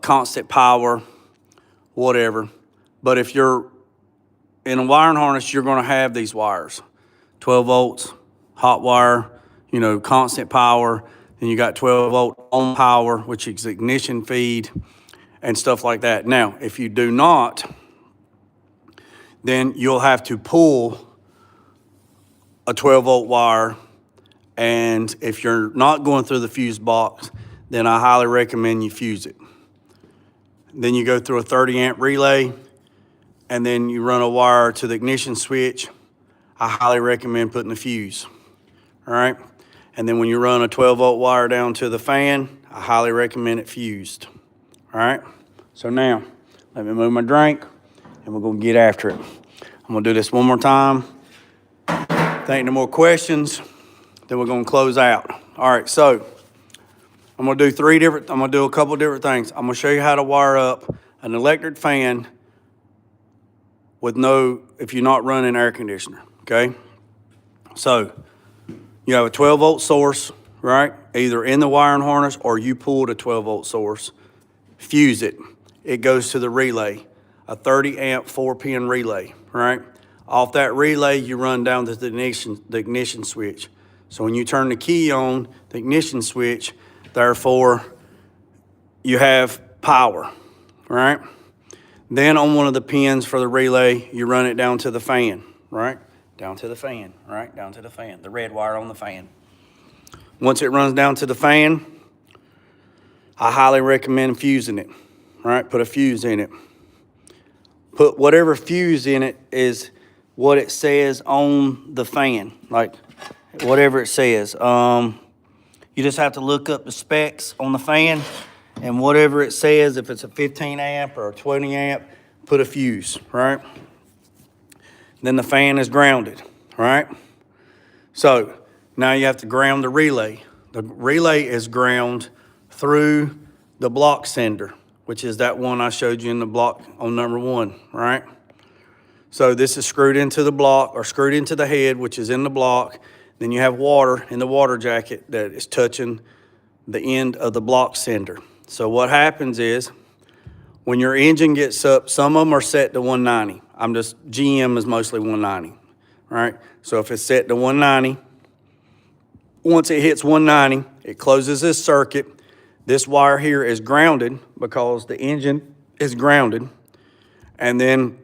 constant power, whatever. But if you're in a wiring harness, you're gonna have these wires. 12 volts, hot wire, you know, constant power. Then you got 12 volt on power, which is ignition feed and stuff like that. Now, if you do not, then you'll have to pull a 12 volt wire. And if you're not going through the fuse box, then I highly recommend you fuse it. Then you go through a 30 amp relay, and then you run a wire to the ignition switch. I highly recommend putting the fuse, all right? And then when you run a 12 volt wire down to the fan, I highly recommend it fused, all right? So now, let me move my drink, and we're gonna get after it. I'm gonna do this one more time. If there ain't no more questions, then we're gonna close out. All right, so I'm gonna do a couple different things. I'm gonna show you how to wire up an electric fan with if you're not running air conditioner, okay? So you have a 12 volt source, right? Either in the wiring harness or you pulled a 12 volt source, fuse it. It goes to the relay, a 30 amp 4-pin relay, right? Off that relay, you run down to the ignition switch. So when you turn the key on the ignition switch, therefore you have power, right? Then on one of the pins for the relay, you run it down to the fan, right? Down to the fan, right? Down to the fan, the red wire on the fan. Once it runs down to the fan, I highly recommend fusing it, right? Put a fuse in it. Put whatever fuse in it is what it says on the fan, like whatever it says. You just have to look up the specs on the fan, and whatever it says, if it's a 15 amp or a 20 amp, put a fuse, right? Then the fan is grounded, right? So now you have to ground the relay. The relay is ground through the block sender, which is that one I showed you in the block on number 1, right? So this is screwed into the block, or screwed into the head, which is in the block. Then you have water in the water jacket that is touching the end of the block sender. So what happens is, when your engine gets up, some of them are set to 190. GM is mostly 190, right? So if it's set to 190, once it hits 190, it closes this circuit. This wire here is grounded because the engine is grounded. And then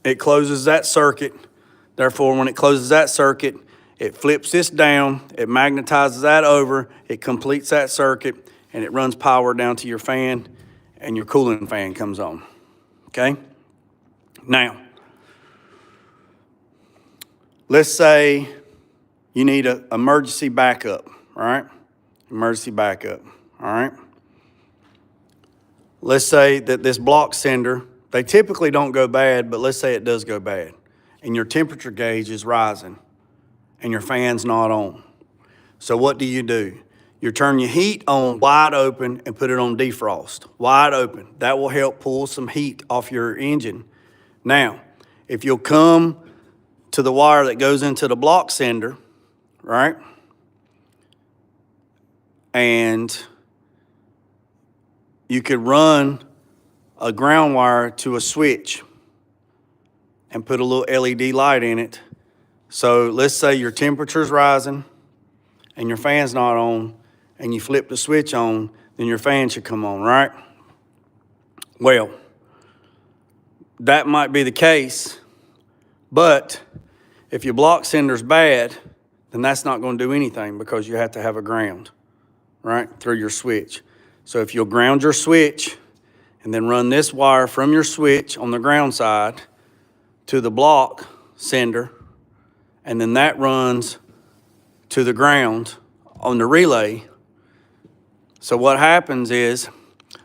it closes that circuit. Therefore, when it closes that circuit, it flips this down, it magnetizes that over, it completes that circuit, and it runs power down to your fan, and your cooling fan comes on, okay? Now, let's say you need an emergency backup, all right? Emergency backup, all right? Let's say that this block sender, they typically don't go bad, but let's say it does go bad, and your temperature gauge is rising, and your fan's not on. So what do? You turn your heat on wide open and put it on defrost, wide open. That will help pull some heat off your engine. Now, if you'll come to the wire that goes into the block sender, right? And you could run a ground wire to a switch and put a little LED light in it. So let's say your temperature's rising and your fan's not on, and you flip the switch on, then your fan should come on, right? Well, that might be the case, but if your block sender's bad, then that's not going to do anything because you have to have a ground, right, through your switch. So if you'll ground your switch and then run this wire from your switch on the ground side to the block sender, and then that runs to the ground on the relay. So what happens is,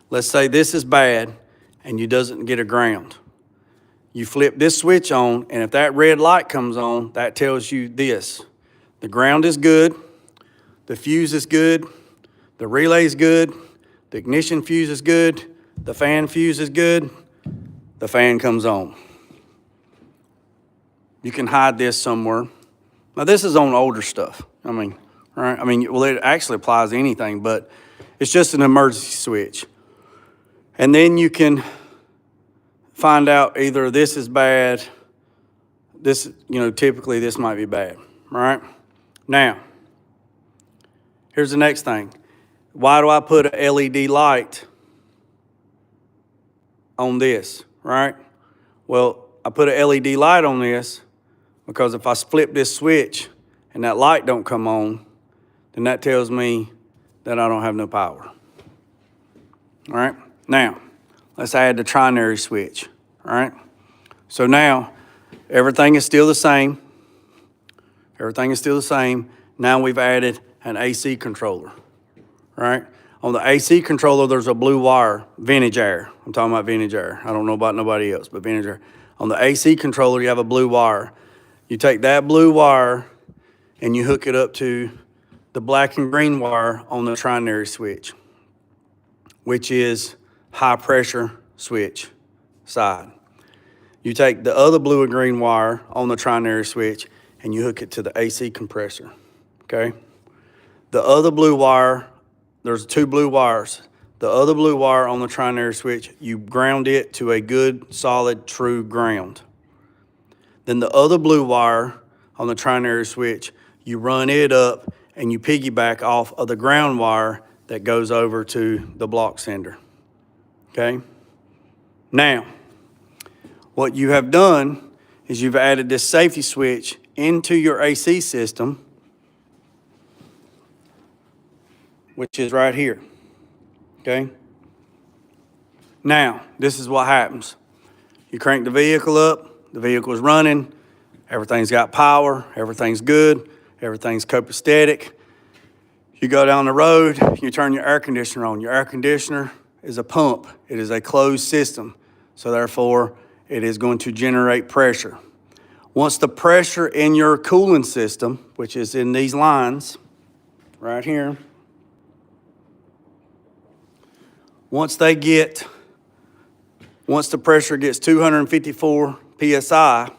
let's say this is bad and you doesn't get a ground. You flip this switch on, and if that red light comes on, that tells you this. The ground is good, the fuse is good, the relay is good, the ignition fuse is good, the fan fuse is good, the fan comes on. You can hide this somewhere. Now this is on older stuff. Right? Well, it actually applies to anything, but it's just an emergency switch. And then you can find out either this is bad, this, typically this might be bad, right? Now, here's the next thing. Why do I put a LED light on this, right? Well, I put a LED light on this because if I flip this switch and that light don't come on, then that tells me that I don't have no power. All right? Now, let's add the trinary switch. All right? So now, everything is still the same. Everything is still the same. Now we've added an AC controller. All right? On the AC controller, there's a blue wire, vintage air. I'm talking about vintage air. I don't know about nobody else, but vintage air. On the AC controller, you have a blue wire. You take that blue wire and you hook it up to the black and green wire on the trinary switch, which is high pressure switch side. You take the other blue and green wire on the trinary switch and you hook it to the AC compressor, okay? The other blue wire, there's two blue wires. The other blue wire on the trinary switch, you ground it to a good, solid, true ground. Then the other blue wire on the trinary switch, you run it up and you piggyback off of the ground wire that goes over to the block sender, okay? Now, what you have done is you've added this safety switch into your AC system, which is right here, okay? Now, this is what happens. You crank the vehicle up, the vehicle is running, everything's got power, everything's good, everything's copacetic. You go down the road, you turn your air conditioner on. Your air conditioner is a pump. It is a closed system. So therefore, it is going to generate pressure. Once the pressure in your cooling system, which is in these lines right here, once the pressure gets 254 PSI,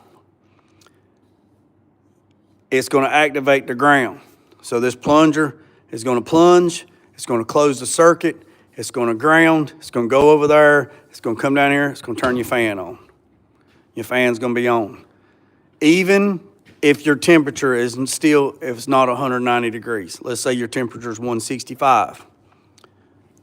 it's going to activate the ground. So this plunger is going to plunge, it's going to close the circuit, it's going to ground, it's going to go over there, it's going to come down here, it's going to turn your fan on. Your fan's going to be on. Even if your temperature isn't still, if it's not 190 degrees. Let's say your temperature is 165.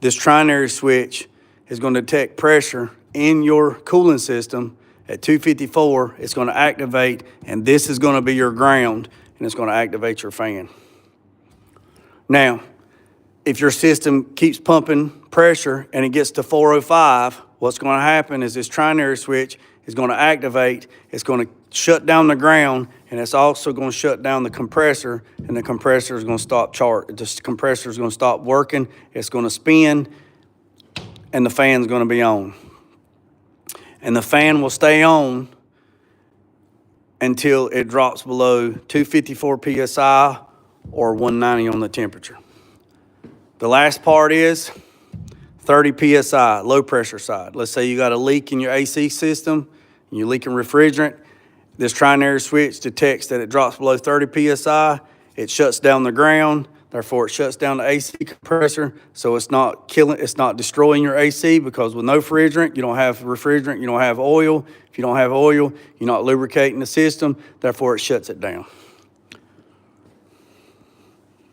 This trinary switch is going to detect pressure in your cooling system at 254. It's going to activate, and this is going to be your ground, and it's going to activate your fan. Now, if your system keeps pumping pressure and it gets to 405, what's going to happen is this trinary switch is going to activate, it's going to shut down the ground, and it's also going to shut down the compressor, and the compressor is going to stop the compressor is going to stop working, it's going to spin, and the fan's going to be on. And the fan will stay on until it drops below 254 PSI or 190 on the temperature. The last part is 30 PSI, low pressure side. Let's say you got a leak in your AC system, and you're leaking refrigerant. This trinary switch detects that it drops below 30 PSI. It shuts down the ground. Therefore, it shuts down the AC compressor, so it's not destroying your AC, because with no refrigerant, you don't have refrigerant, you don't have oil. If you don't have oil, you're not lubricating the system. Therefore, it shuts it down.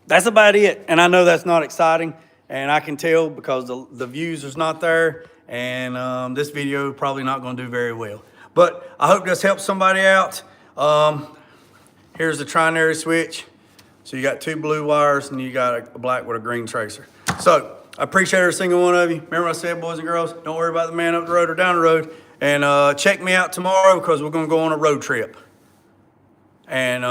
That's about it. And I know that's not exciting, and I can tell because the views is not there, and this video probably not going to do very well. But I hope this helps somebody out. Here's the trinary switch. So you got two blue wires and you got a black with a green tracer. So I appreciate every single one of you. Remember I said, boys and girls, don't worry about the man up the road or down the road. And check me out tomorrow because we're going to go on a road trip. And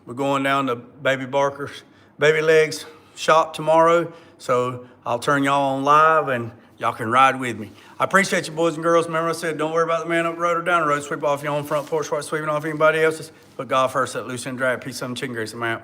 we're going down to Baby Barker's Baby Legs shop tomorrow. So I'll turn y'all on live and y'all can ride with me. I appreciate you, boys and girls. Remember I said, don't worry about the man up the road or down the road. Sweep off your own front porch while sweeping off anybody else's. Put God first at loose and drag. Peace, some chicken grease. I'm out.